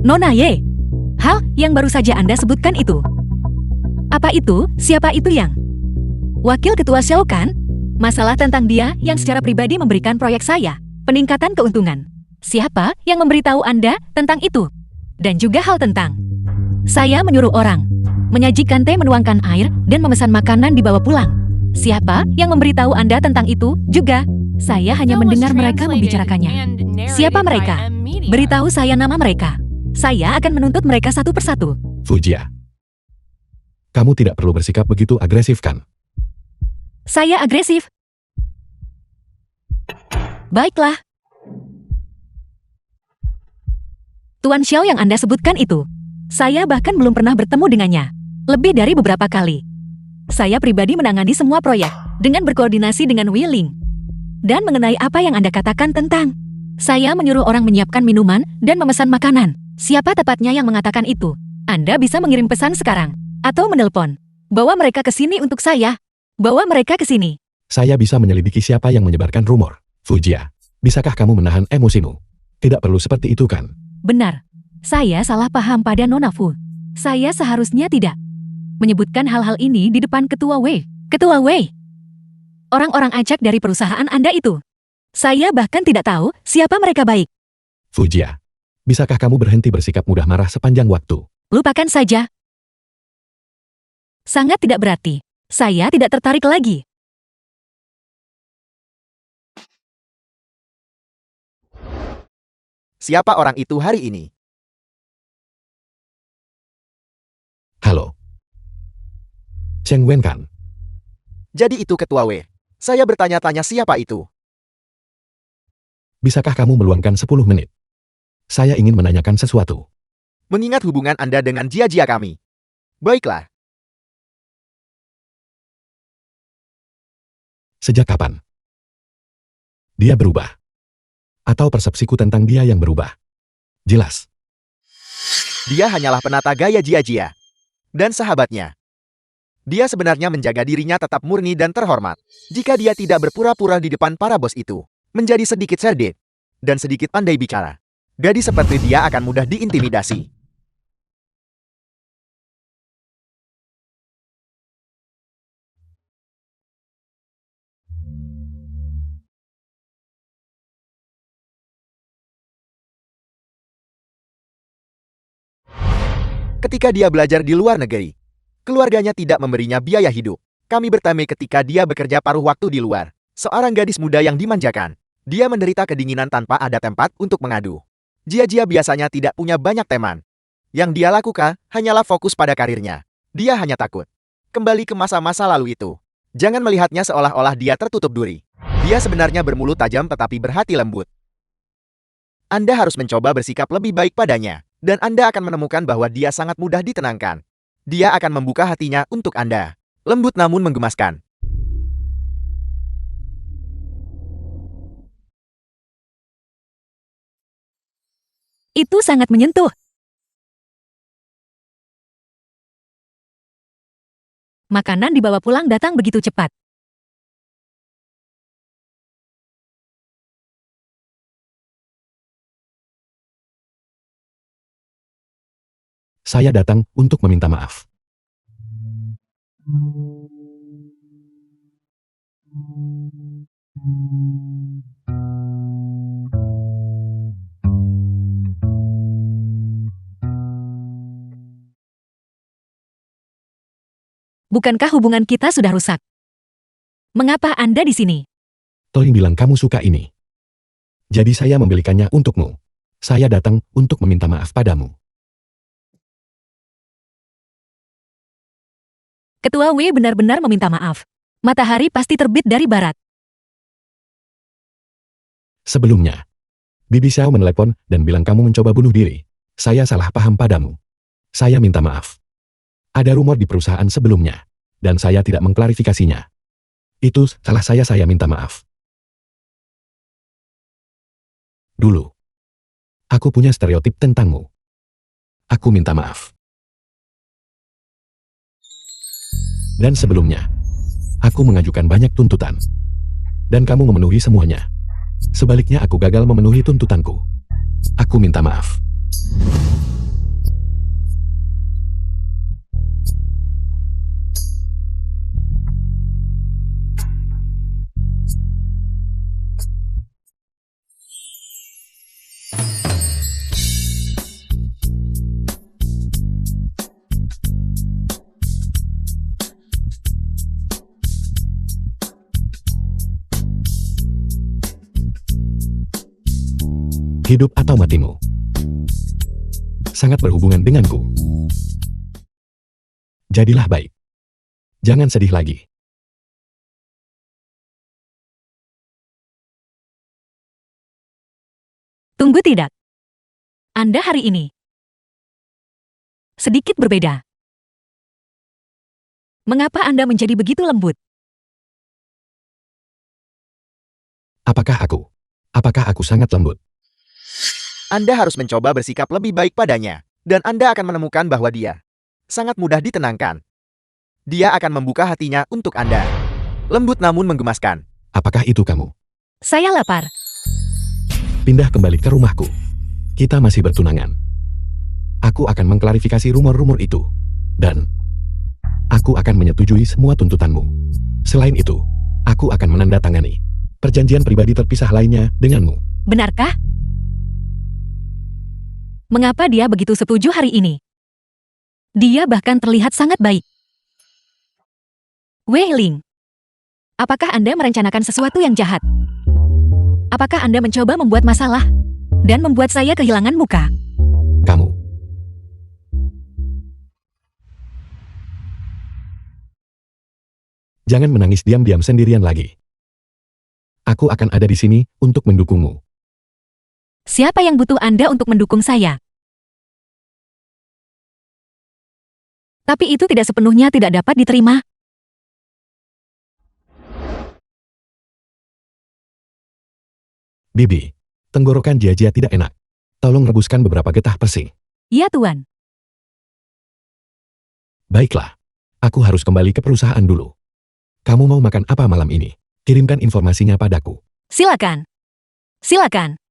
A: Nona Ye, hal yang baru saja Anda sebutkan itu. Apa itu? Siapa itu yang? Wakil Ketua Xiao kan? Masalah tentang dia yang secara pribadi memberikan proyek saya peningkatan keuntungan. Siapa yang memberitahu Anda tentang itu? Dan juga hal tentang saya menyuruh orang menyajikan teh, menuangkan air, dan memesan makanan dibawa pulang. Siapa yang memberitahu Anda tentang itu juga? Saya hanya mendengar mereka membicarakannya. Siapa mereka? Beritahu saya nama mereka. Saya akan menuntut mereka satu persatu.
B: Fujia. Kamu tidak perlu bersikap begitu agresif kan?
A: Saya agresif. Baiklah. Tuan Xiao yang Anda sebutkan itu. Saya bahkan belum pernah bertemu dengannya. Lebih dari beberapa kali. Saya pribadi menangani semua proyek dengan berkoordinasi dengan Wei Ling. Dan mengenai apa yang Anda katakan tentang, saya menyuruh orang menyiapkan minuman dan memesan makanan. Siapa tepatnya yang mengatakan itu? Anda bisa mengirim pesan sekarang atau menelpon. Bawa mereka ke sini untuk saya. Bawa mereka ke sini.
B: Saya bisa menyelidiki siapa yang menyebarkan rumor. Fujia, bisakah kamu menahan emosimu? Tidak perlu seperti itu kan?
A: Benar. Saya salah paham pada Nona Fu. Saya seharusnya tidak menyebutkan hal-hal ini di depan Ketua Wei. Ketua Wei. Orang-orang acak dari perusahaan Anda itu. Saya bahkan tidak tahu siapa mereka baik.
B: Fujia, bisakah kamu berhenti bersikap mudah marah sepanjang waktu?
A: Lupakan saja. Sangat tidak berarti. Saya tidak tertarik lagi.
C: Siapa orang itu hari ini?
B: Halo. Cheng Wen kan?
C: Jadi itu Ketua Wei. Saya bertanya-tanya siapa itu.
B: Bisakah kamu meluangkan 10 menit? Saya ingin menanyakan sesuatu.
C: Mengingat hubungan Anda dengan Jia-Jia kami. Baiklah.
B: Sejak kapan? Dia berubah. Atau persepsiku tentang dia yang berubah? Jelas.
C: Dia hanyalah penata gaya Jia-Jia. Dan sahabatnya. Dia sebenarnya menjaga dirinya tetap murni dan terhormat. Jika dia tidak berpura-pura di depan para bos itu. Menjadi sedikit cerdik. Dan sedikit pandai bicara. Gadis seperti dia akan mudah diintimidasi. Ketika dia belajar di luar negeri, keluarganya tidak memberinya biaya hidup. Kami bertemu ketika dia bekerja paruh waktu di luar. Seorang gadis muda yang dimanjakan. Dia menderita kedinginan tanpa ada tempat untuk mengadu. Jia-Jia biasanya tidak punya banyak teman. Yang dia lakukan hanyalah fokus pada karirnya. Dia hanya takut. Kembali ke masa-masa lalu itu. Jangan melihatnya seolah-olah dia tertutup duri. Dia sebenarnya bermulut tajam tetapi berhati lembut. Anda harus mencoba bersikap lebih baik padanya. Dan Anda akan menemukan bahwa dia sangat mudah ditenangkan. Dia akan membuka hatinya untuk Anda. Lembut namun menggemaskan.
A: Itu sangat menyentuh. Makanan dibawa pulang datang begitu cepat.
B: Saya datang untuk meminta maaf.
A: Bukankah hubungan kita sudah rusak? Mengapa Anda di sini?
B: Tohing bilang kamu suka ini. Jadi saya membelikannya untukmu. Saya datang untuk meminta maaf padamu.
A: Ketua Wei benar-benar meminta maaf. Matahari pasti terbit dari barat.
B: Sebelumnya, Bibi Xiao menelepon dan bilang kamu mencoba bunuh diri. Saya salah paham padamu. Saya minta maaf. Ada rumor di perusahaan sebelumnya, dan saya tidak mengklarifikasinya. Itu salah saya minta maaf. Dulu, aku punya stereotip tentangmu. Aku minta maaf. Dan sebelumnya, aku mengajukan banyak tuntutan. Dan kamu memenuhi semuanya. Sebaliknya aku gagal memenuhi tuntutanku. Aku minta maaf. Hidup atau matimu. Sangat berhubungan denganku. Jadilah baik. Jangan sedih lagi.
A: Tunggu tidak. Anda hari ini sedikit berbeda. Mengapa Anda menjadi begitu lembut?
B: Apakah aku sangat lembut?
C: Anda harus mencoba bersikap lebih baik padanya, dan Anda akan menemukan bahwa dia sangat mudah ditenangkan. Dia akan membuka hatinya untuk Anda. Lembut namun menggemaskan.
B: Apakah itu kamu?
A: Saya lapar.
B: Pindah kembali ke rumahku. Kita masih bertunangan. Aku akan mengklarifikasi rumor-rumor itu. Dan aku akan menyetujui semua tuntutanmu. Selain itu, aku akan menandatangani perjanjian pribadi terpisah lainnya denganmu.
A: Benarkah? Mengapa dia begitu setuju hari ini? Dia bahkan terlihat sangat baik. Wei Ling, apakah Anda merencanakan sesuatu yang jahat? Apakah Anda mencoba membuat masalah dan membuat saya kehilangan muka?
B: Kamu. Jangan menangis diam-diam sendirian lagi. Aku akan ada di sini untuk mendukungmu.
A: Siapa yang butuh Anda untuk mendukung saya? Tapi itu tidak sepenuhnya tidak dapat diterima.
B: Bibi, tenggorokan Jia-Jia tidak enak. Tolong rebuskan beberapa getah persing.
A: Ya Tuan.
B: Baiklah. Aku harus kembali ke perusahaan dulu. Kamu mau makan apa malam ini? Kirimkan informasinya padaku.
A: Silakan. Silakan.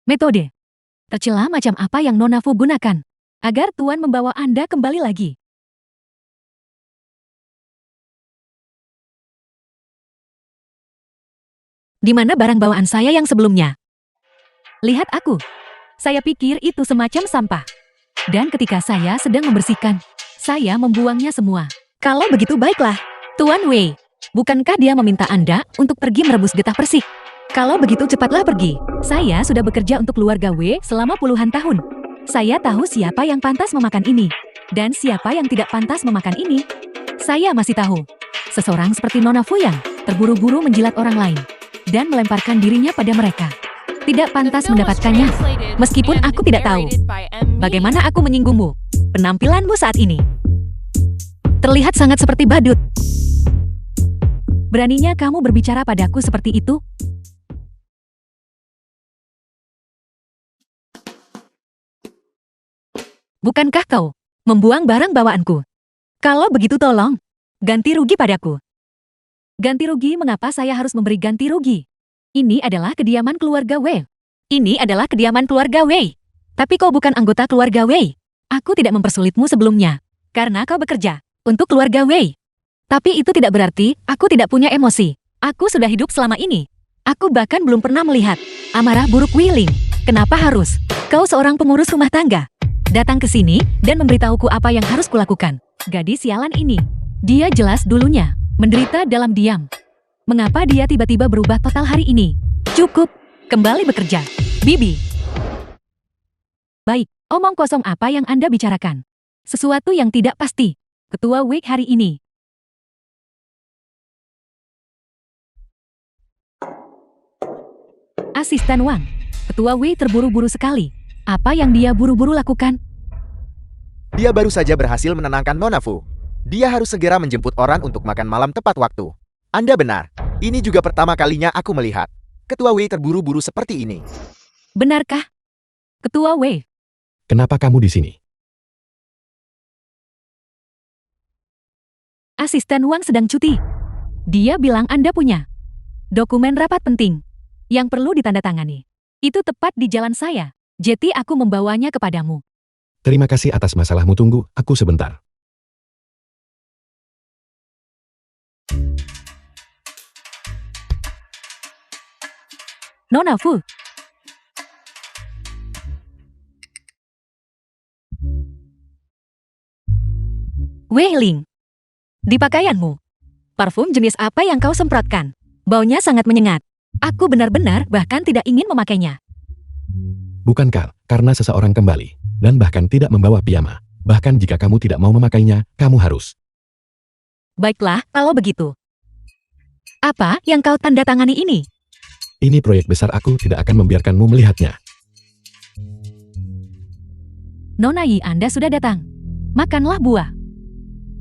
A: Metode tercela macam apa yang Nona Fu gunakan agar Tuan membawa Anda kembali lagi? Di mana barang bawaan saya yang sebelumnya? Lihat aku. Saya pikir itu semacam sampah. Dan ketika saya sedang membersihkan, saya membuangnya semua. Kalau begitu baiklah, Tuan Wei. Bukankah dia meminta Anda untuk pergi merebus getah persik? Kalau begitu cepatlah pergi. Saya sudah bekerja untuk keluarga Wei selama puluhan tahun. Saya tahu siapa yang pantas memakan ini. Dan siapa yang tidak pantas memakan ini. Saya masih tahu. Seseorang seperti Nona Fu yang terburu-buru menjilat orang lain. Dan melemparkan dirinya pada mereka. Tidak pantas mendapatkannya. Meskipun aku tidak tahu bagaimana aku menyinggungmu. Penampilanmu saat ini terlihat sangat seperti badut. Beraninya kamu berbicara padaku seperti itu? Bukankah kau membuang barang bawaanku? Kalau begitu tolong, ganti rugi padaku. Ganti rugi, mengapa saya harus memberi ganti rugi? Ini adalah kediaman keluarga Wei. Ini adalah kediaman keluarga Wei. Tapi kau bukan anggota keluarga Wei. Aku tidak mempersulitmu sebelumnya. Karena kau bekerja untuk keluarga Wei. Tapi itu tidak berarti aku tidak punya emosi. Aku sudah hidup selama ini. Aku bahkan belum pernah melihat amarah buruk Wei Ling. Kenapa harus kau seorang pengurus rumah tangga datang ke sini dan memberitahuku apa yang harus kulakukan? Gadis sialan ini. Dia jelas dulunya menderita dalam diam. Mengapa dia tiba-tiba berubah total hari ini? Cukup, kembali bekerja. Bibi. Baik, omong kosong apa yang Anda bicarakan? Sesuatu yang tidak pasti. Ketua Wei hari ini. Asisten Wang. Ketua Wei terburu-buru sekali. Apa yang dia buru-buru lakukan?
C: Dia baru saja berhasil menenangkan Nona Fu. Dia harus segera menjemput orang untuk makan malam tepat waktu. Anda benar. Ini juga pertama kalinya aku melihat Ketua Wei terburu-buru seperti ini.
A: Benarkah? Ketua Wei.
B: Kenapa kamu di sini?
A: Asisten Wang sedang cuti. Dia bilang Anda punya dokumen rapat penting yang perlu ditandatangani. Itu tepat di jalan saya. Jadi aku membawanya kepadamu.
B: Terima kasih atas masalahmu. Tunggu, aku sebentar.
A: Nona Fu. Wei Ling. Di pakaianmu, parfum jenis apa yang kau semprotkan? Baunya sangat menyengat. Aku benar-benar bahkan tidak ingin memakainya.
B: Bukankah karena seseorang kembali, dan bahkan tidak membawa piyama. Bahkan jika kamu tidak mau memakainya, kamu harus.
A: Baiklah, kalau begitu. Apa yang kau tanda tangani ini?
B: Ini proyek besar, aku tidak akan membiarkanmu melihatnya.
A: Nona Yi, Anda sudah datang. Makanlah buah.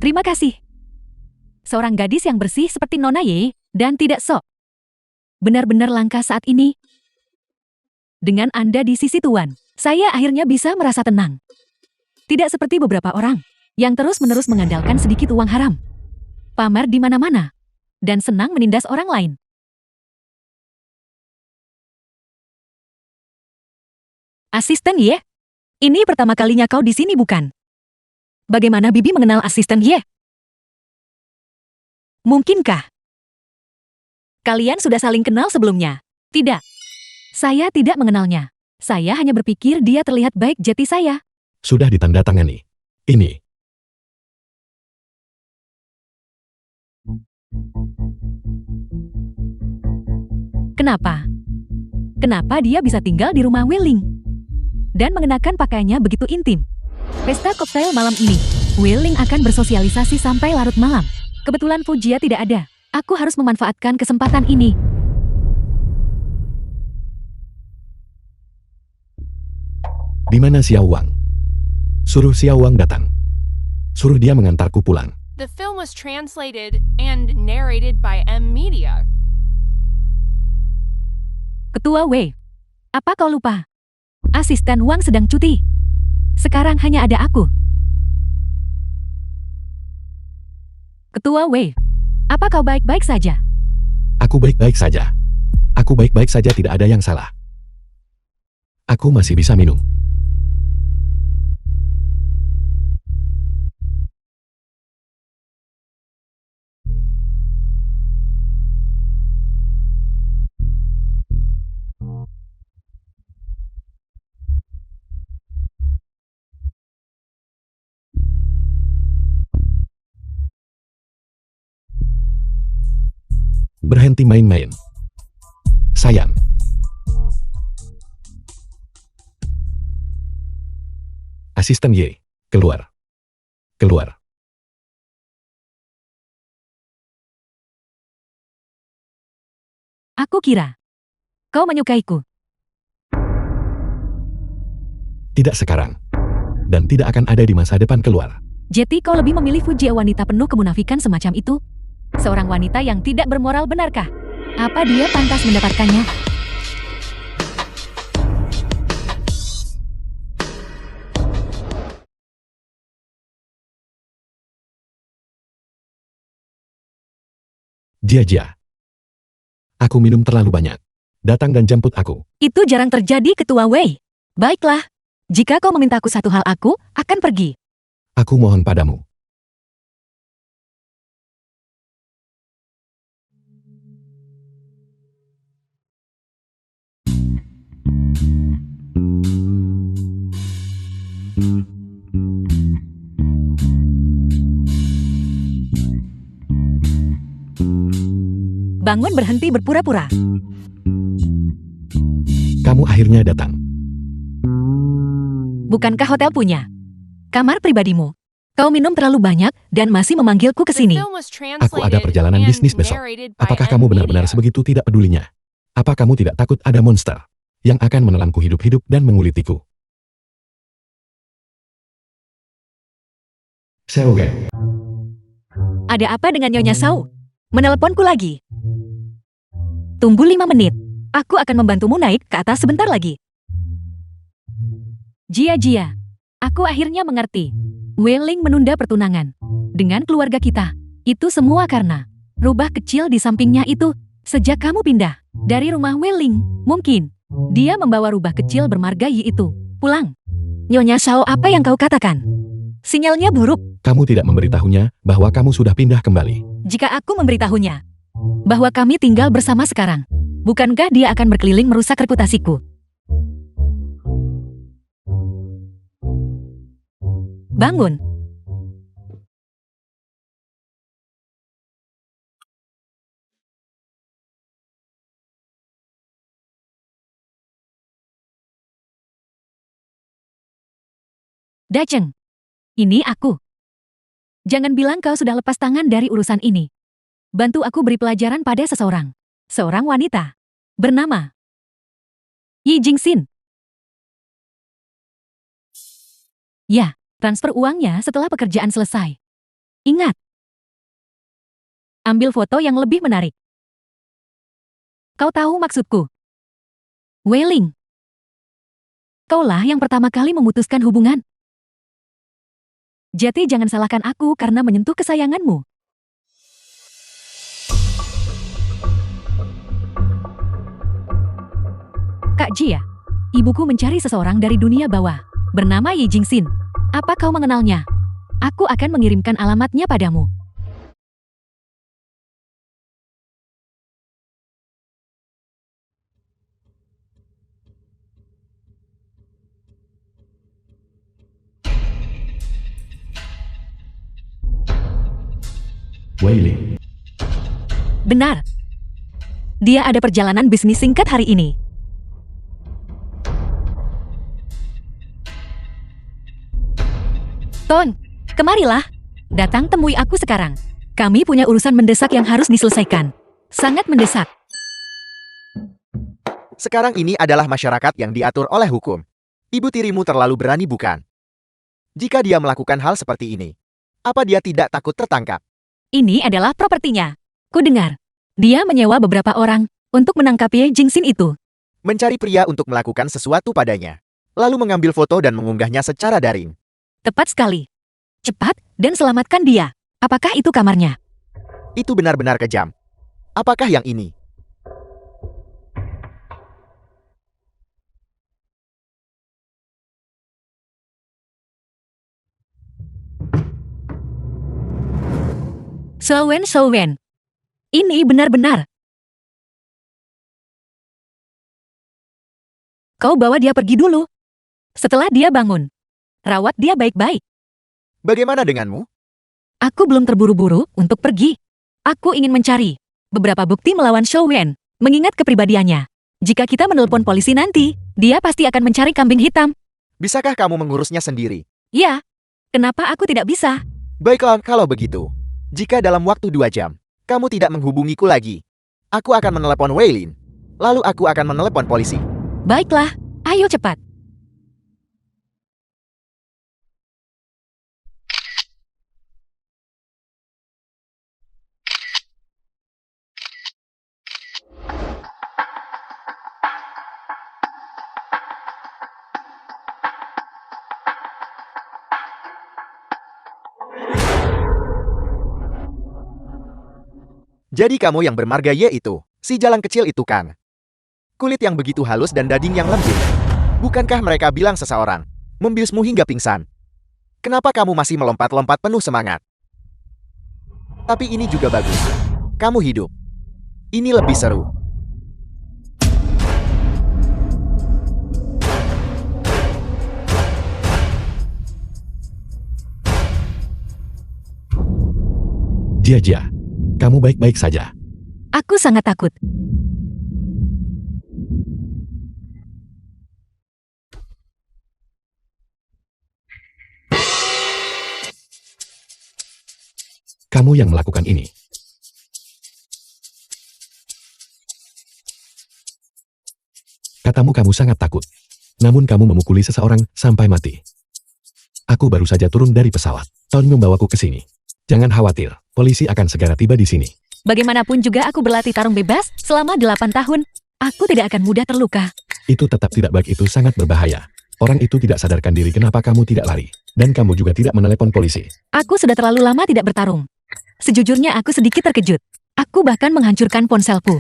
A: Terima kasih. Seorang gadis yang bersih seperti Nona Yi, dan tidak sok. Benar-benar langka saat ini. Dengan Anda di sisi Tuan, saya akhirnya bisa merasa tenang. Tidak seperti beberapa orang, yang terus-menerus mengandalkan sedikit uang haram. Pamer di mana-mana, dan senang menindas orang lain. Asisten Ye? Ini pertama kalinya kau di sini bukan? Bagaimana Bibi mengenal asisten Ye? Mungkinkah kalian sudah saling kenal sebelumnya? Tidak. Saya tidak mengenalnya. Saya hanya berpikir dia terlihat baik jati saya.
B: Sudah ditandatangani. Ini.
A: Kenapa? Kenapa dia bisa tinggal di rumah Willing? Dan mengenakan pakaiannya begitu intim. Pesta koktail malam ini, Willing akan bersosialisasi sampai larut malam. Kebetulan Fujia tidak ada. Aku harus memanfaatkan kesempatan ini.
B: Di mana Xiao Wang? Suruh Xiao Wang datang. Suruh dia mengantarku pulang.
D: The film was translated and narrated by M Media.
A: Ketua Wei, apa kau lupa? Asisten Wang sedang cuti. Sekarang hanya ada aku. Ketua Wei, apa kau baik-baik saja?
B: Aku baik-baik saja. Aku baik-baik saja, tidak ada yang salah. Aku masih bisa minum. Berhenti main-main. Sayang. Asisten Y, keluar. Keluar.
A: Aku kira kau menyukaiku.
B: Tidak sekarang. Dan tidak akan ada di masa depan, keluar.
A: Jadi kau lebih memilih Fujia, wanita penuh kemunafikan semacam itu? Seorang wanita yang tidak bermoral, benarkah? Apa dia pantas mendapatkannya?
B: Jia. Aku minum terlalu banyak. Datang dan jemput aku.
A: Itu jarang terjadi, Ketua Wei. Baiklah. Jika kau memintaku satu hal, aku akan pergi.
B: Aku mohon padamu.
A: Bangun, berhenti berpura-pura.
B: Kamu akhirnya datang.
A: Bukankah hotel punya kamar pribadimu? Kau minum terlalu banyak dan masih memanggilku ke
D: The
A: sini.
D: film was
B: Aku ada
D: translated
B: perjalanan
D: and
B: bisnis besok.
D: narrated by
B: Apakah
D: M
B: kamu benar-benar
D: Media.
B: sebegitu tidak pedulinya? Apa kamu tidak takut ada monster yang akan menelanku hidup-hidup dan mengulitiku? Seuge.
A: Ada apa dengan Nyonya Sao? Menelponku lagi. Tunggu 5 menit. Aku akan membantumu naik ke atas sebentar lagi. Jia. Aku akhirnya mengerti. Weiling menunda pertunangan dengan keluarga kita. Itu semua karena rubah kecil di sampingnya itu. Sejak kamu pindah dari rumah Weiling, mungkin dia membawa rubah kecil bermarga Yi itu pulang. Nyonya Sao, apa yang kau katakan? Sinyalnya buruk.
B: Kamu tidak memberitahunya bahwa kamu sudah pindah kembali.
A: Jika aku memberitahunya bahwa kami tinggal bersama sekarang, bukankah dia akan berkeliling merusak reputasiku? Bangun. Dacheng, ini aku. Jangan bilang kau sudah lepas tangan dari urusan ini. Bantu aku beri pelajaran pada seseorang. Seorang wanita. Bernama Yi Jingxin. Ya, transfer uangnya setelah pekerjaan selesai. Ingat. Ambil foto yang lebih menarik. Kau tahu maksudku? Wei Ling. Kaulah yang pertama kali memutuskan hubungan. Jadi jangan salahkan aku karena menyentuh kesayanganmu. Kak Jia, ibuku mencari seseorang dari dunia bawah, bernama Yi Jingxin. Apa kau mengenalnya? Aku akan mengirimkan alamatnya padamu.
B: Wei Ling.
A: Benar. Dia ada perjalanan bisnis singkat hari ini. Ton, kemarilah. Datang temui aku sekarang. Kami punya urusan mendesak yang harus diselesaikan. Sangat mendesak.
C: Sekarang ini adalah masyarakat yang diatur oleh hukum. Ibu tirimu terlalu berani bukan? Jika dia melakukan hal seperti ini, apa dia tidak takut tertangkap?
A: Ini adalah propertinya. Ku dengar. Dia menyewa beberapa orang untuk menangkap Ye Jingxin itu.
C: Mencari pria untuk melakukan sesuatu padanya. Lalu mengambil foto dan mengunggahnya secara daring.
A: Tepat sekali. Cepat dan selamatkan dia. Apakah itu kamarnya?
C: Itu benar-benar kejam. Apakah yang ini?
A: Sowen. Ini benar-benar. Kau bawa dia pergi dulu. Setelah dia bangun, rawat dia baik-baik.
C: Bagaimana denganmu?
A: Aku belum terburu-buru untuk pergi. Aku ingin mencari beberapa bukti melawan Sowen, mengingat kepribadiannya. Jika kita menelpon polisi nanti, dia pasti akan mencari kambing hitam.
C: Bisakah kamu mengurusnya sendiri?
A: Ya, kenapa aku tidak bisa?
C: Baiklah, kalau begitu. Jika dalam waktu 2 jam, kamu tidak menghubungiku lagi, aku akan menelepon Wei Lin. Lalu aku akan menelepon polisi.
A: Baiklah, ayo cepat.
C: Jadi kamu yang bermarga Ye itu, si jalang kecil itu kan? Kulit yang begitu halus dan daging yang lembut. Bukankah mereka bilang seseorang membiusmu hingga pingsan? Kenapa kamu masih melompat-lompat penuh semangat? Tapi ini juga bagus. Kamu hidup. Ini lebih seru.
B: Jia, kamu baik-baik saja.
A: Aku sangat takut.
B: Kamu yang melakukan ini. Katamu kamu sangat takut. Namun kamu memukuli seseorang sampai mati. Aku baru saja turun dari pesawat. Ton membawaku ke sini. Jangan khawatir, polisi akan segera tiba di sini.
A: Bagaimanapun juga aku berlatih tarung bebas selama 8 tahun. Aku tidak akan mudah terluka.
B: Itu tetap tidak baik, itu sangat berbahaya. Orang itu tidak sadarkan diri kenapa kamu tidak lari. Dan kamu juga tidak menelepon polisi.
A: Aku sudah terlalu lama tidak bertarung. Sejujurnya aku sedikit terkejut. Aku bahkan menghancurkan ponselku.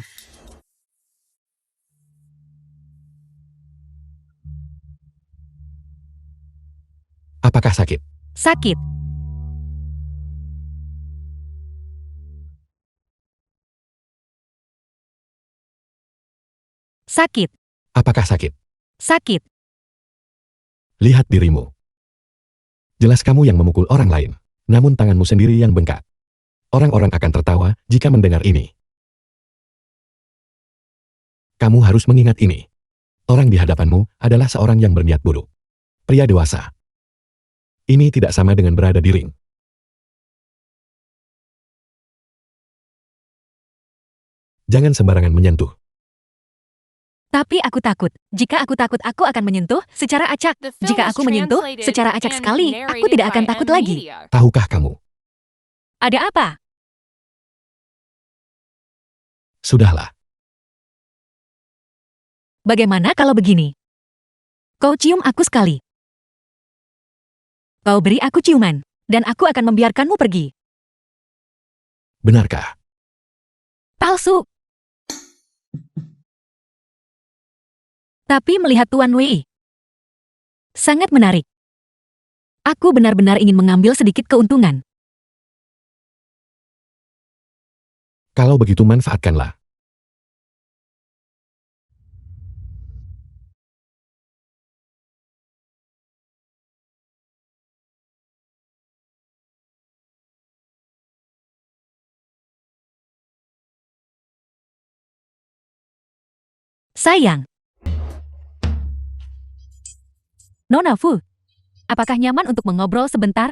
B: Apakah sakit?
A: Sakit. Sakit.
B: Apakah sakit?
A: Sakit.
B: Lihat dirimu. Jelas kamu yang memukul orang lain. Namun tanganmu sendiri yang bengkak. Orang-orang akan tertawa jika mendengar ini. Kamu harus mengingat ini. Orang di hadapanmu adalah seorang yang berniat buruk. Pria dewasa. Ini tidak sama dengan berada di ring. Jangan sembarangan menyentuh.
A: Tapi aku takut. Jika aku takut, aku akan menyentuh secara acak.
D: The film
A: Jika
D: was
A: aku menyentuh
D: translated
A: secara acak
D: and
A: sekali, aku
D: narrated
A: tidak akan
D: by
A: takut
D: M
A: lagi.
D: Media.
B: Tahukah kamu?
A: Ada apa?
B: Sudahlah.
A: Bagaimana kalau begini? Kau cium aku sekali. Kau beri aku ciuman, dan aku akan membiarkanmu pergi.
B: Benarkah?
A: Palsu. Tapi melihat Tuan Wei, sangat menarik. Aku benar-benar ingin mengambil sedikit keuntungan.
B: Kalau begitu manfaatkanlah.
A: Sayang. Nona Fu, apakah nyaman untuk mengobrol sebentar?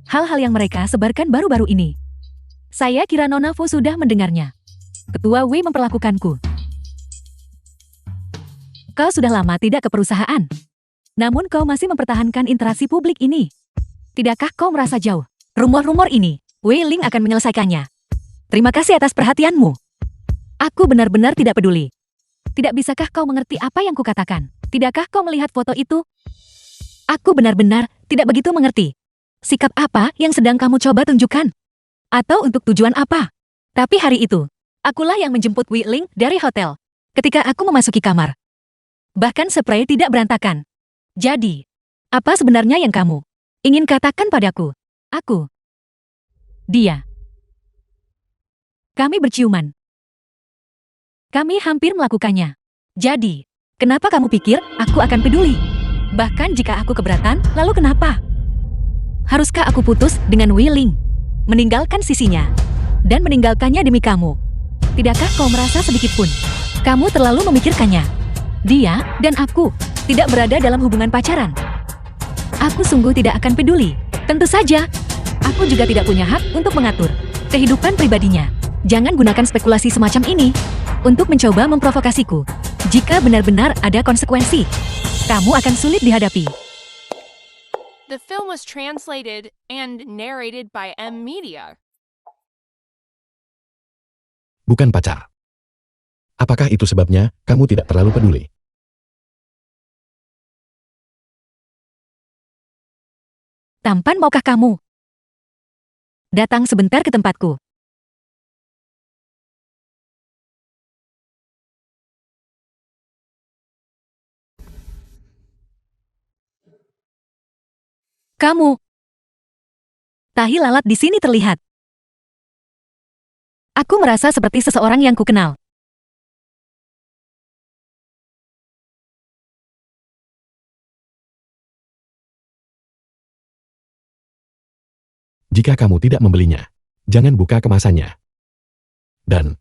A: Hal-hal yang mereka sebarkan baru-baru ini. Saya kira Nona Fu sudah mendengarnya. Ketua Wei memperlakukanku. Kau sudah lama tidak ke perusahaan. Namun kau masih mempertahankan interaksi publik ini. Tidakkah kau merasa jauh? Rumor-rumor ini, Wei Ling akan menyelesaikannya. Terima kasih atas perhatianmu. Aku benar-benar tidak peduli. Tidak bisakah kau mengerti apa yang kukatakan? Tidakkah kau melihat foto itu? Aku benar-benar tidak begitu mengerti. Sikap apa yang sedang kamu coba tunjukkan? Atau untuk tujuan apa? Tapi hari itu, akulah yang menjemput Wei Ling dari hotel. Ketika aku memasuki kamar. Bahkan spray tidak berantakan. Jadi, apa sebenarnya yang kamu ingin katakan padaku? Aku. Dia. Kami berciuman. Kami hampir melakukannya. Jadi, kenapa kamu pikir aku akan peduli? Bahkan jika aku keberatan, lalu kenapa? Haruskah aku putus dengan Wei Ling? Meninggalkan sisinya. Dan meninggalkannya demi kamu. Tidakkah kau merasa sedikitpun? Kamu terlalu memikirkannya. Dia dan aku tidak berada dalam hubungan pacaran. Aku sungguh tidak akan peduli. Tentu saja, aku juga tidak punya hak untuk mengatur kehidupan pribadinya. Jangan gunakan spekulasi semacam ini untuk mencoba memprovokasiku. Jika benar-benar ada konsekuensi, kamu akan sulit dihadapi.
D: The film was translated and narrated by M Media.
B: Bukan pacar. Apakah itu sebabnya kamu tidak terlalu peduli?
A: Tampan, maukah kamu datang sebentar ke tempatku? Kamu. Tahi lalat di sini terlihat. Aku merasa seperti seseorang yang kukenal.
B: Jika kamu tidak membelinya, jangan buka kemasannya. Dan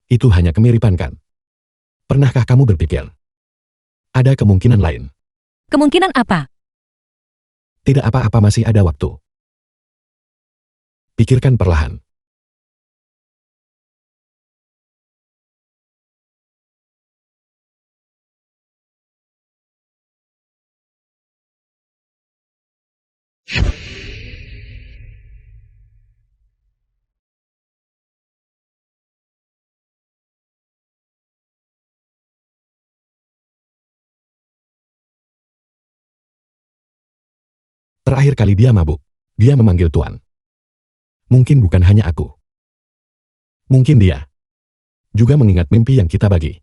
B: itu hanya kemiripan, kan? Pernahkah kamu berpikir ada kemungkinan lain?
A: Kemungkinan apa?
B: Tidak apa-apa, masih ada waktu. Pikirkan perlahan. Terakhir kali dia mabuk, dia memanggil Tuan. Mungkin bukan hanya aku. Mungkin dia juga mengingat mimpi yang kita bagi.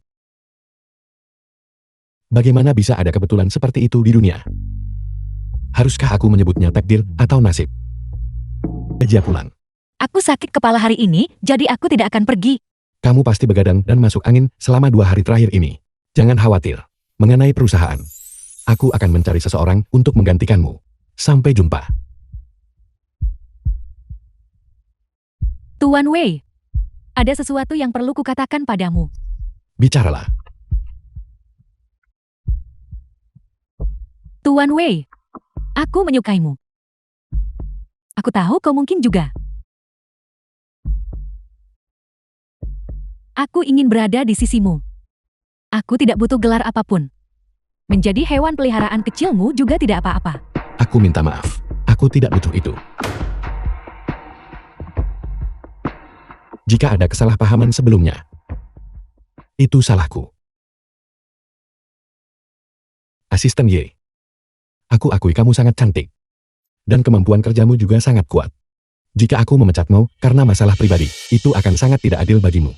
B: Bagaimana bisa ada kebetulan seperti itu di dunia? Haruskah aku menyebutnya takdir atau nasib? Aja pulang.
A: Aku sakit kepala hari ini, jadi aku tidak akan pergi.
B: Kamu pasti begadang dan masuk angin selama 2 hari terakhir ini. Jangan khawatir mengenai perusahaan. Aku akan mencari seseorang untuk menggantikanmu. Sampai jumpa.
A: Tuan Wei, ada sesuatu yang perlu kukatakan padamu.
B: Bicaralah.
A: Tuan Wei, aku menyukaimu. Aku tahu kau mungkin juga. Aku ingin berada di sisimu. Aku tidak butuh gelar apapun. Menjadi hewan peliharaan kecilmu juga tidak apa-apa.
B: Aku minta maaf. Aku tidak butuh itu. Jika ada kesalahpahaman sebelumnya, itu salahku. Asisten Ye. Aku akui kamu sangat cantik. Dan kemampuan kerjamu juga sangat kuat. Jika aku memecatmu karena masalah pribadi, itu akan sangat tidak adil bagimu.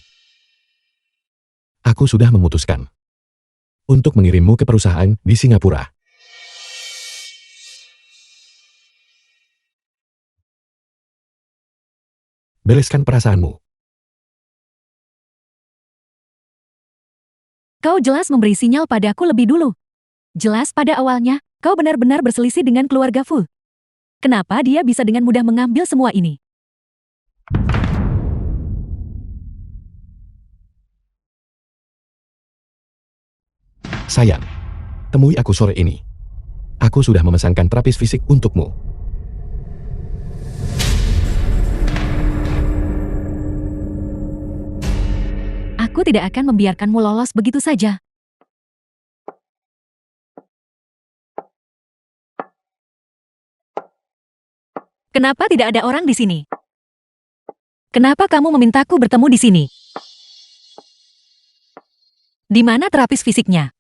B: Aku sudah memutuskan untuk mengirimmu ke perusahaan di Singapura. Bereskan perasaanmu.
A: Kau jelas memberi sinyal padaku lebih dulu. Jelas pada awalnya, kau benar-benar berselisih dengan keluarga Fu. Kenapa dia bisa dengan mudah mengambil semua ini?
B: Sayang, temui aku sore ini. Aku sudah memesankan terapis fisik untukmu.
A: Aku tidak akan membiarkanmu lolos begitu saja. Kenapa tidak ada orang di sini? Kenapa kamu memintaku bertemu di sini? Di mana terapis fisiknya?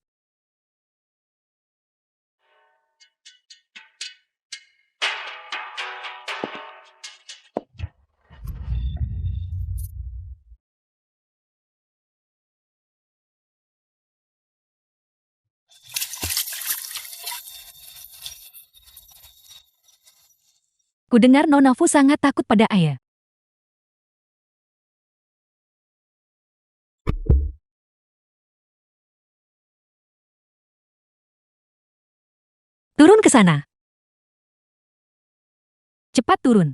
A: Kudengar Nona Fu sangat takut pada ayah. Turun ke sana. Cepat turun.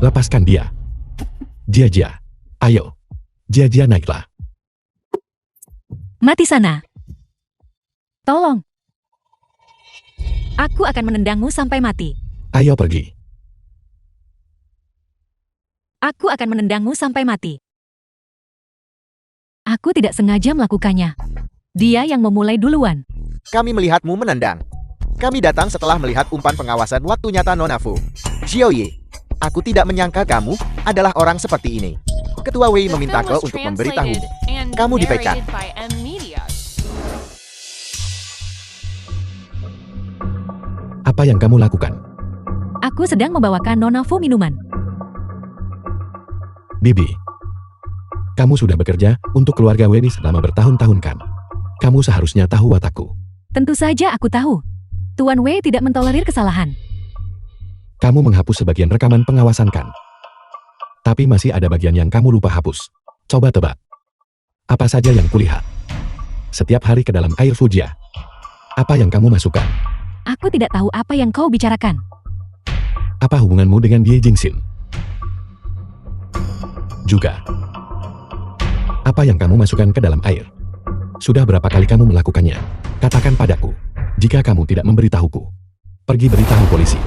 B: Lepaskan dia. Jia, ayo. Jia, naiklah.
A: Mati sana. Tolong. Aku akan menendangmu sampai mati.
B: Ayo pergi.
A: Aku akan menendangmu sampai mati. Aku tidak sengaja melakukannya. Dia yang memulai duluan.
C: Kami melihatmu menendang. Kami datang setelah melihat umpan pengawasan waktu nyata Nona Fu. Xiaoye, aku tidak menyangka kamu adalah orang seperti ini. Ketua Wei
D: The
C: meminta
D: film
C: kau
D: was
C: untuk memberitahu.
D: translated and
C: Kamu dipecat.
D: narrated by M Media.
B: Apa yang kamu lakukan?
A: Aku sedang membawakan Nona Fu minuman.
B: Bibi. Kamu sudah bekerja untuk keluarga Wei selama bertahun-tahun kan? Kamu seharusnya tahu watakku.
A: Tentu saja aku tahu. Tuan Wei tidak mentolerir kesalahan.
B: Kamu menghapus sebagian rekaman pengawasan kan? Tapi masih ada bagian yang kamu lupa hapus. Coba tebak. Apa saja yang kulihat? Setiap hari ke dalam air Fujia. Apa yang kamu masukkan?
A: Aku tidak tahu apa yang kau bicarakan.
B: Apa hubunganmu dengan Ye Jingxin? Juga. Apa yang kamu masukkan ke dalam air? Sudah berapa kali kamu melakukannya? Katakan padaku. Jika kamu tidak memberitahuku. Pergi beritahu polisi.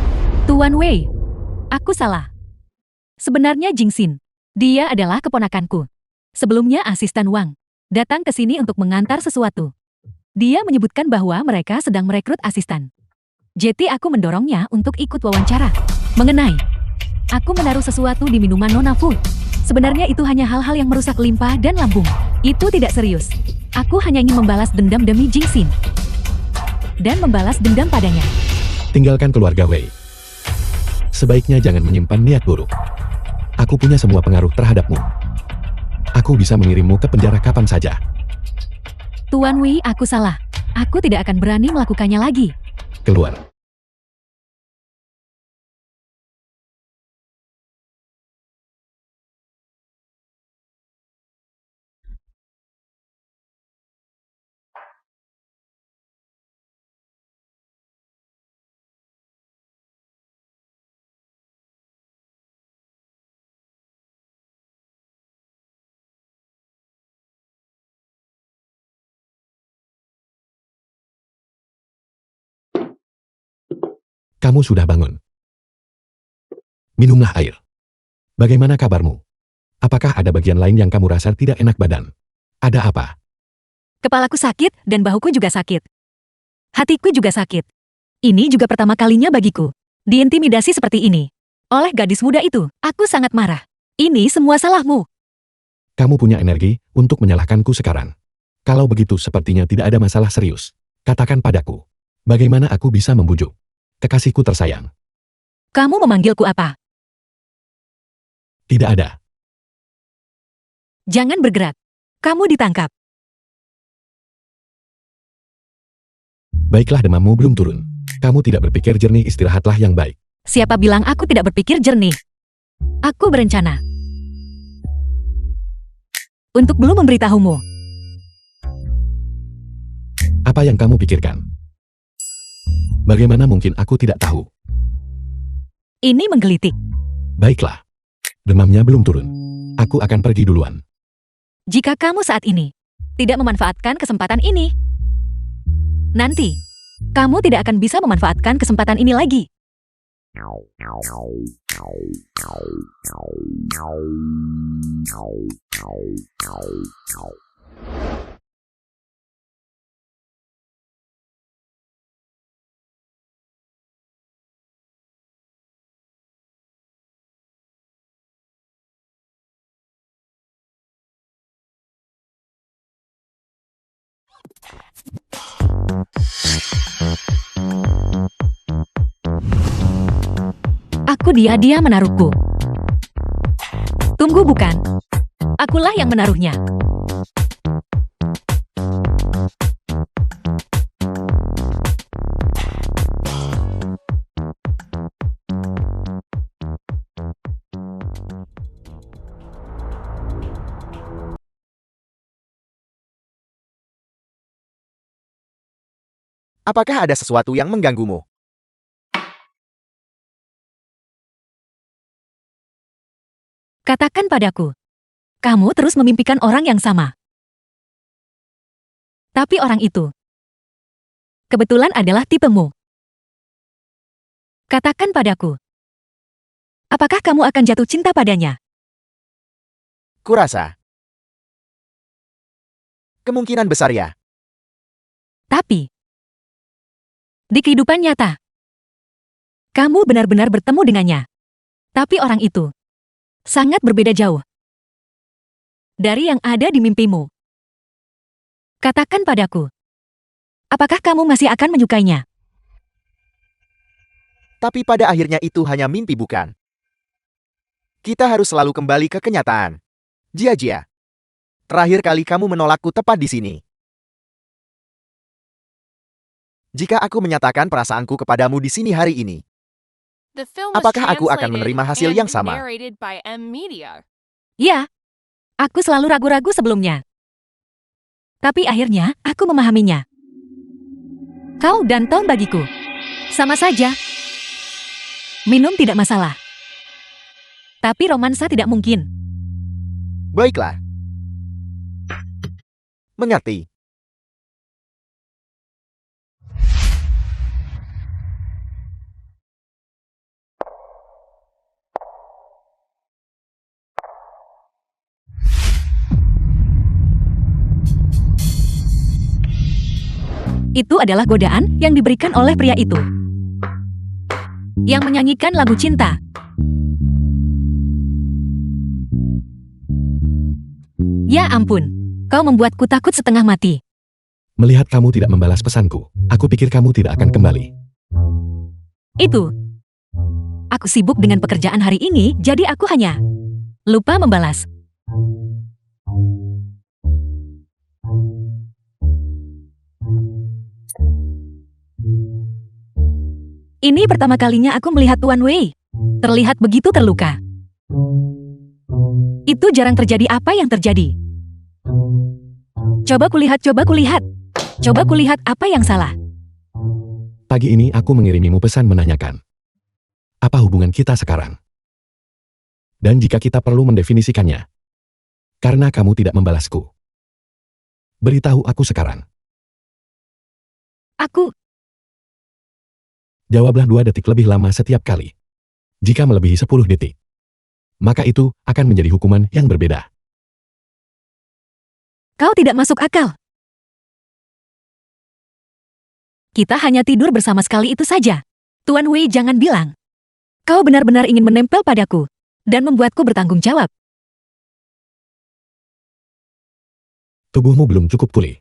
A: Tuan Wei, aku salah. Sebenarnya Jingxin. Dia adalah keponakanku. Sebelumnya asisten Wang. Datang ke sini untuk mengantar sesuatu. Dia menyebutkan bahwa mereka sedang merekrut asisten. Jadi aku mendorongnya untuk ikut wawancara. Mengenai. Aku menaruh sesuatu di minuman Nona Fu. Sebenarnya itu hanya hal-hal yang merusak limpa dan lambung. Itu tidak serius. Aku hanya ingin membalas dendam demi Jingxin. Dan membalas dendam padanya.
B: Tinggalkan keluarga Wei. Sebaiknya jangan menyimpan niat buruk. Aku punya semua pengaruh terhadapmu. Aku bisa mengirimmu ke penjara kapan saja.
A: Tuan Wei, aku salah. Aku tidak akan berani melakukannya lagi.
B: Keluar. Kamu sudah bangun. Minumlah air. Bagaimana kabarmu? Apakah ada bagian lain yang kamu rasa tidak enak badan? Ada apa?
A: Kepalaku sakit dan bahuku juga sakit. Hatiku juga sakit. Ini juga pertama kalinya bagiku. Diintimidasi seperti ini. Oleh gadis muda itu, aku sangat marah. Ini semua salahmu.
B: Kamu punya energi untuk menyalahkanku sekarang. Kalau begitu sepertinya tidak ada masalah serius. Katakan padaku, bagaimana aku bisa membujuk kekasihku tersayang?
A: Kamu memanggilku apa?
B: Tidak ada.
A: Jangan bergerak. Kamu ditangkap.
B: Baiklah, demammu belum turun. Kamu tidak berpikir jernih, istirahatlah yang baik.
A: Siapa bilang aku tidak berpikir jernih? Aku berencana untuk belum memberitahumu.
B: Apa yang kamu pikirkan? Bagaimana mungkin aku tidak tahu?
A: Ini menggelitik.
B: Baiklah. Demamnya belum turun. Aku akan pergi duluan.
A: Jika kamu saat ini tidak memanfaatkan kesempatan ini, nanti kamu tidak akan bisa memanfaatkan kesempatan ini lagi. Aku dia menaruhku. Tunggu, bukan. Akulah yang menaruhnya.
C: Apakah ada sesuatu yang mengganggumu?
A: Katakan padaku. Kamu terus memimpikan orang yang sama. Tapi orang itu kebetulan adalah tipemu. Katakan padaku. Apakah kamu akan jatuh cinta padanya?
C: Kurasa. Kemungkinan besar ya.
A: Tapi di kehidupan nyata, kamu benar-benar bertemu dengannya. Tapi orang itu sangat berbeda jauh dari yang ada di mimpimu. Katakan padaku, apakah kamu masih akan menyukainya?
C: Tapi pada akhirnya itu hanya mimpi, bukan? Kita harus selalu kembali ke kenyataan. Jia-Jia, terakhir kali kamu menolakku tepat di sini. Jika aku menyatakan perasaanku kepadamu di sini hari ini,
D: The film was
C: apakah aku akan
D: translated
C: menerima hasil
D: and
C: yang sama?
D: narrated by M-Media.
A: Ya, aku selalu ragu-ragu sebelumnya. Tapi akhirnya, aku memahaminya. Kau dan Tom bagiku sama saja. Minum tidak masalah. Tapi romansa tidak mungkin.
C: Baiklah. Mengerti.
A: Itu adalah godaan yang diberikan oleh pria itu, yang menyanyikan lagu cinta. Ya ampun, kau membuatku takut setengah mati.
B: Melihat kamu tidak membalas pesanku, aku pikir kamu tidak akan kembali.
A: Itu. Aku sibuk dengan pekerjaan hari ini, jadi aku hanya lupa membalas. Ini pertama kalinya aku melihat Tuan Wei terlihat begitu terluka. Itu jarang terjadi. Apa yang terjadi? Coba kulihat. Coba kulihat apa yang salah.
B: Pagi ini aku mengirimimu pesan menanyakan, apa hubungan kita sekarang? Dan jika kita perlu mendefinisikannya, karena kamu tidak membalasku. Beritahu aku sekarang.
A: Aku
B: Jawablah 2 detik lebih lama setiap kali. Jika melebihi 10 detik, maka itu akan menjadi hukuman yang berbeda.
A: Kau tidak masuk akal. Kita hanya tidur bersama sekali itu saja. Tuan Wei, jangan bilang. Kau benar-benar ingin menempel padaku dan membuatku bertanggung jawab.
B: Tubuhmu belum cukup pulih.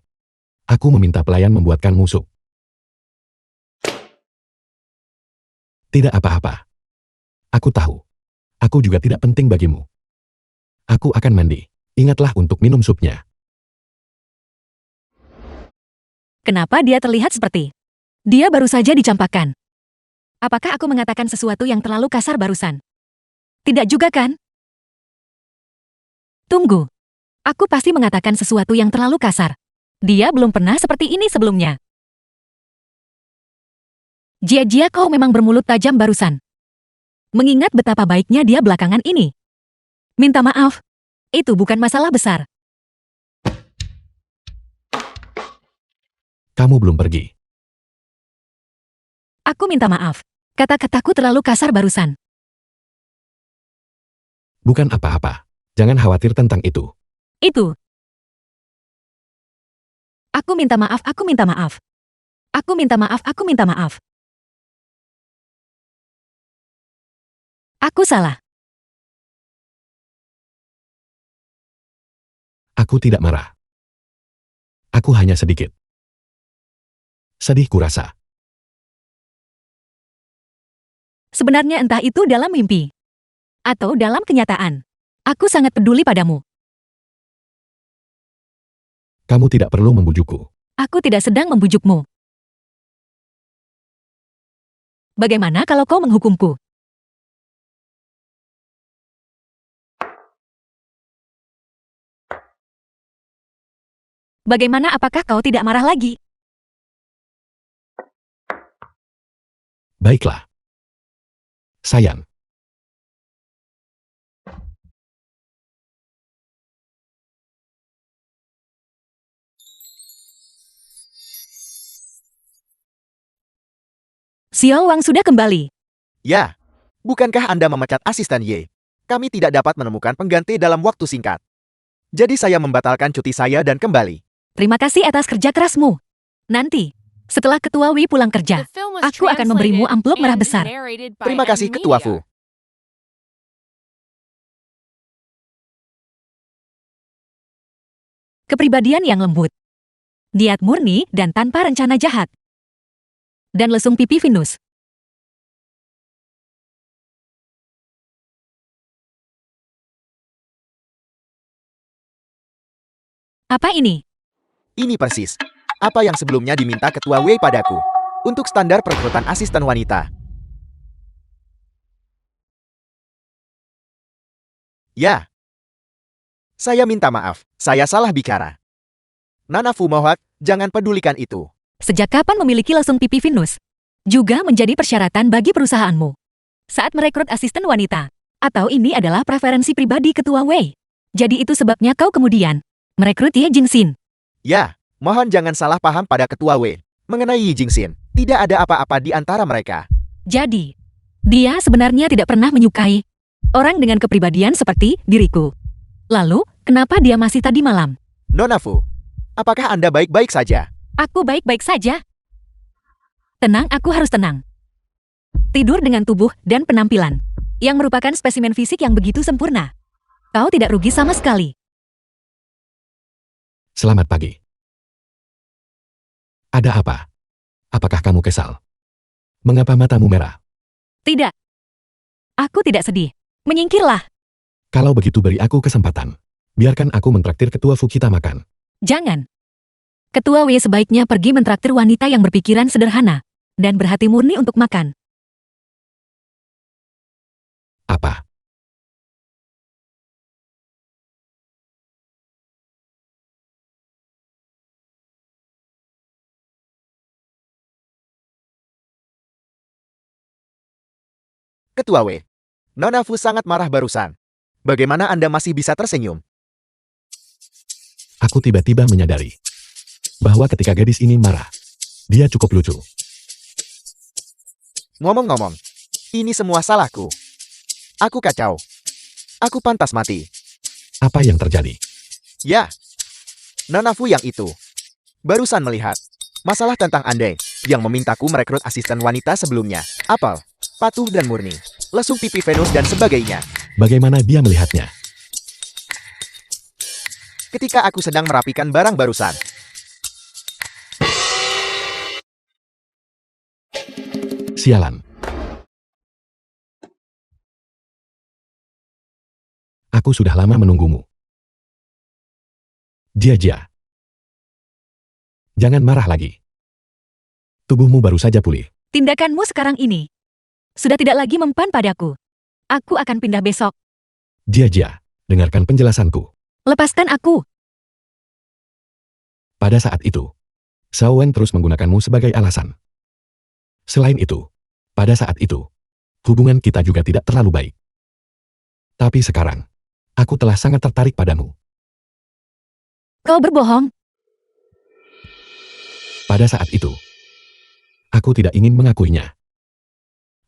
B: Aku meminta pelayan membuatkanmu sup. Tidak apa-apa. Aku tahu. Aku juga tidak penting bagimu. Aku akan mandi. Ingatlah untuk minum supnya.
A: Kenapa dia terlihat seperti? Dia baru saja dicampakkan. Apakah aku mengatakan sesuatu yang terlalu kasar barusan? Tidak juga kan? Tunggu. Aku pasti mengatakan sesuatu yang terlalu kasar. Dia belum pernah seperti ini sebelumnya. Jia-Jia, kau memang bermulut tajam barusan. Mengingat betapa baiknya dia belakangan ini. Minta maaf. Itu bukan masalah besar.
B: Kamu belum pergi.
A: Aku minta maaf. Kata-kataku terlalu kasar barusan.
B: Bukan apa-apa. Jangan khawatir tentang itu.
A: Itu. Aku minta maaf, aku minta maaf. Aku minta maaf, aku minta maaf. Aku salah.
B: Aku tidak marah. Aku hanya sedikit sedih kurasa.
A: Sebenarnya entah itu dalam mimpi atau dalam kenyataan. Aku sangat peduli padamu.
B: Kamu tidak perlu membujukku.
A: Aku tidak sedang membujukmu. Bagaimana kalau kau menghukumku? Bagaimana, apakah kau tidak marah lagi?
B: Baiklah. Sayang.
A: Xiao Wang sudah kembali.
C: Ya, bukankah Anda memecat asisten Ye? Kami tidak dapat menemukan pengganti dalam waktu singkat. Jadi saya membatalkan cuti saya dan kembali.
A: Terima kasih atas kerja kerasmu. Nanti, setelah Ketua Wei pulang kerja,
D: The film was
A: aku akan memberimu
D: translated
A: amplop merah
D: and
A: besar.
D: narrated by
C: Terima kasih,
D: M
C: Ketua
D: Media.
C: Fu.
A: Kepribadian yang lembut. Niat murni dan tanpa rencana jahat. Dan lesung pipi Venus. Apa ini?
C: Ini persis apa yang sebelumnya diminta Ketua Wei padaku. Untuk standar perekrutan asisten wanita. Ya. Saya minta maaf, saya salah bicara. Nana Fu mohon, jangan pedulikan itu.
A: Sejak kapan memiliki lesung pipi Venus? Juga menjadi persyaratan bagi perusahaanmu. Saat merekrut asisten wanita. Atau ini adalah preferensi pribadi Ketua Wei. Jadi itu sebabnya kau kemudian merekrut Ye Jingxin.
C: Ya, mohon jangan salah paham pada Ketua Wei. Mengenai Yi Jingxin, tidak ada apa-apa di antara mereka.
A: Jadi, dia sebenarnya tidak pernah menyukai orang dengan kepribadian seperti diriku. Lalu, kenapa dia masih tadi malam?
C: Nona Fu, apakah Anda baik-baik saja?
A: Aku baik-baik saja. Tenang, aku harus tenang. Tidur dengan tubuh dan penampilan yang merupakan spesimen fisik yang begitu sempurna. Kau tidak rugi sama sekali.
B: Selamat pagi. Ada apa? Apakah kamu kesal? Mengapa matamu merah?
A: Tidak. Aku tidak sedih. Menyingkirlah.
B: Kalau begitu beri aku kesempatan. Biarkan aku mentraktir Ketua Fu kita makan.
A: Jangan. Ketua Wei sebaiknya pergi mentraktir wanita yang berpikiran sederhana dan berhati murni untuk makan.
B: Apa?
C: Ketua Wei, Nona Fu sangat marah barusan. Bagaimana Anda masih bisa tersenyum?
B: Aku tiba-tiba menyadari bahwa ketika gadis ini marah, dia cukup lucu.
C: Ngomong-ngomong, ini semua salahku. Aku kacau. Aku pantas mati.
B: Apa yang terjadi?
C: Ya, Nona Fu yang itu. Barusan melihat masalah tentang Andai yang memintaku merekrut asisten wanita sebelumnya. Apel, patuh dan murni, lesung pipi Venus dan sebagainya.
B: Bagaimana dia melihatnya?
C: Ketika aku sedang merapikan barang barusan.
B: Sialan. Aku sudah lama menunggumu. Jia. Jangan marah lagi. Tubuhmu baru saja pulih.
A: Tindakanmu sekarang ini sudah tidak lagi mempan padaku. Aku akan pindah besok.
B: Jia, dengarkan penjelasanku.
A: Lepaskan aku.
B: Pada saat itu, Xiao Wen terus menggunakanmu sebagai alasan. Selain itu, pada saat itu, hubungan kita juga tidak terlalu baik. Tapi sekarang, aku telah sangat tertarik padamu.
A: Kau berbohong.
B: Pada saat itu, aku tidak ingin mengakuinya.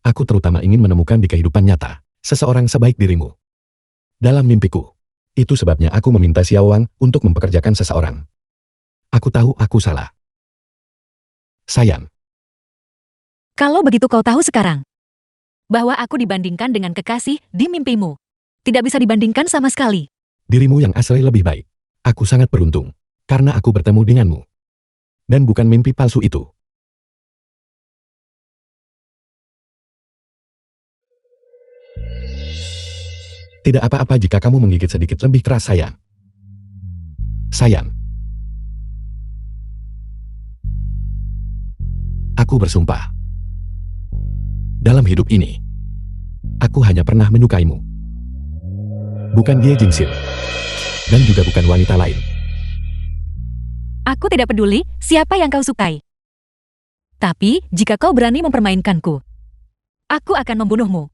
B: Aku terutama ingin menemukan di kehidupan nyata seseorang sebaik dirimu. Dalam mimpiku, itu sebabnya aku meminta Xiao Wang untuk mempekerjakan seseorang. Aku tahu aku salah. Sayang,
A: Kalau begitu kau tahu sekarang bahwa aku dibandingkan dengan kekasih di mimpimu. Tidak bisa dibandingkan sama sekali.
B: dirimu yang asli lebih baik. Aku sangat beruntung karena aku bertemu denganmu. Dan bukan mimpi palsu itu. Tidak apa-apa jika kamu menggigit sedikit lebih keras, sayang. Sayang. Aku bersumpah. Dalam hidup ini, aku hanya pernah menyukaimu. Bukan Ye Jingxin. Dan juga bukan wanita lain.
A: Aku tidak peduli siapa yang kau sukai. Tapi jika kau berani mempermainkanku, aku akan membunuhmu.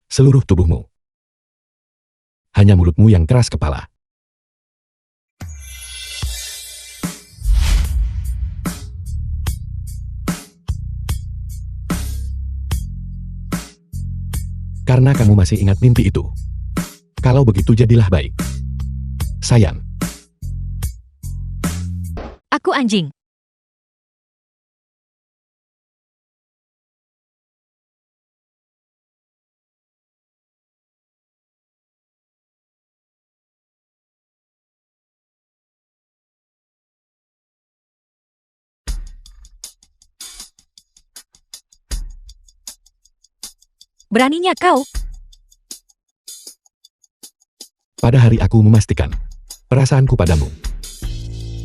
B: Seluruh tubuhmu. Hanya mulutmu yang keras kepala. Karena kamu masih ingat mimpi itu. Kalau begitu jadilah baik. Sayang.
A: Aku anjing. Beraninya kau.
B: Pada hari aku memastikan perasaanku padamu.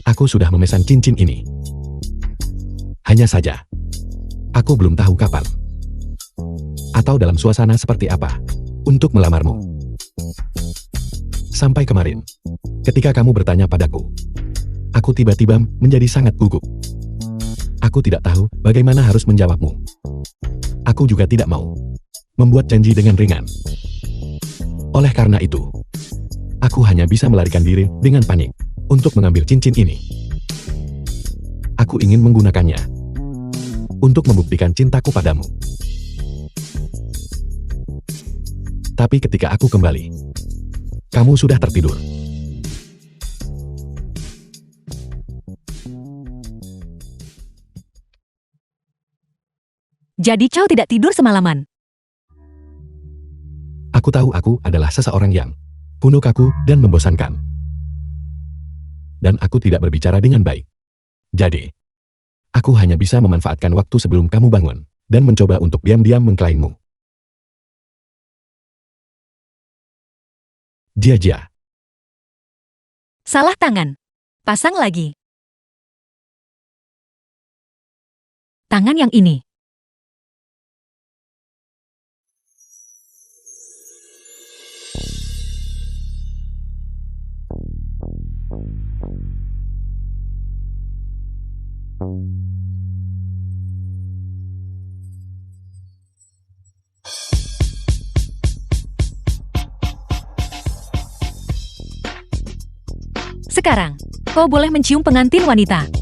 B: Aku sudah memesan cincin ini. Hanya saja, aku belum tahu kapan. Atau dalam suasana seperti apa untuk melamarmu. Sampai kemarin, ketika kamu bertanya padaku, aku tiba-tiba menjadi sangat gugup. Aku tidak tahu bagaimana harus menjawabmu. Aku juga tidak mau membuat janji dengan ringan. Oleh karena itu, aku hanya bisa melarikan diri dengan panik untuk mengambil cincin ini. Aku ingin menggunakannya untuk membuktikan cintaku padamu. Tapi ketika aku kembali, kamu sudah tertidur.
A: Jadi kau tidak tidur semalaman.
B: Aku tahu aku adalah seseorang yang kuno kaku dan membosankan. Dan aku tidak berbicara dengan baik. Jadi, aku hanya bisa memanfaatkan waktu sebelum kamu bangun dan mencoba untuk diam-diam mengklaimmu. Jia.
A: Salah tangan. Pasang lagi. Tangan yang ini. Sekarang, kau boleh mencium pengantin wanita.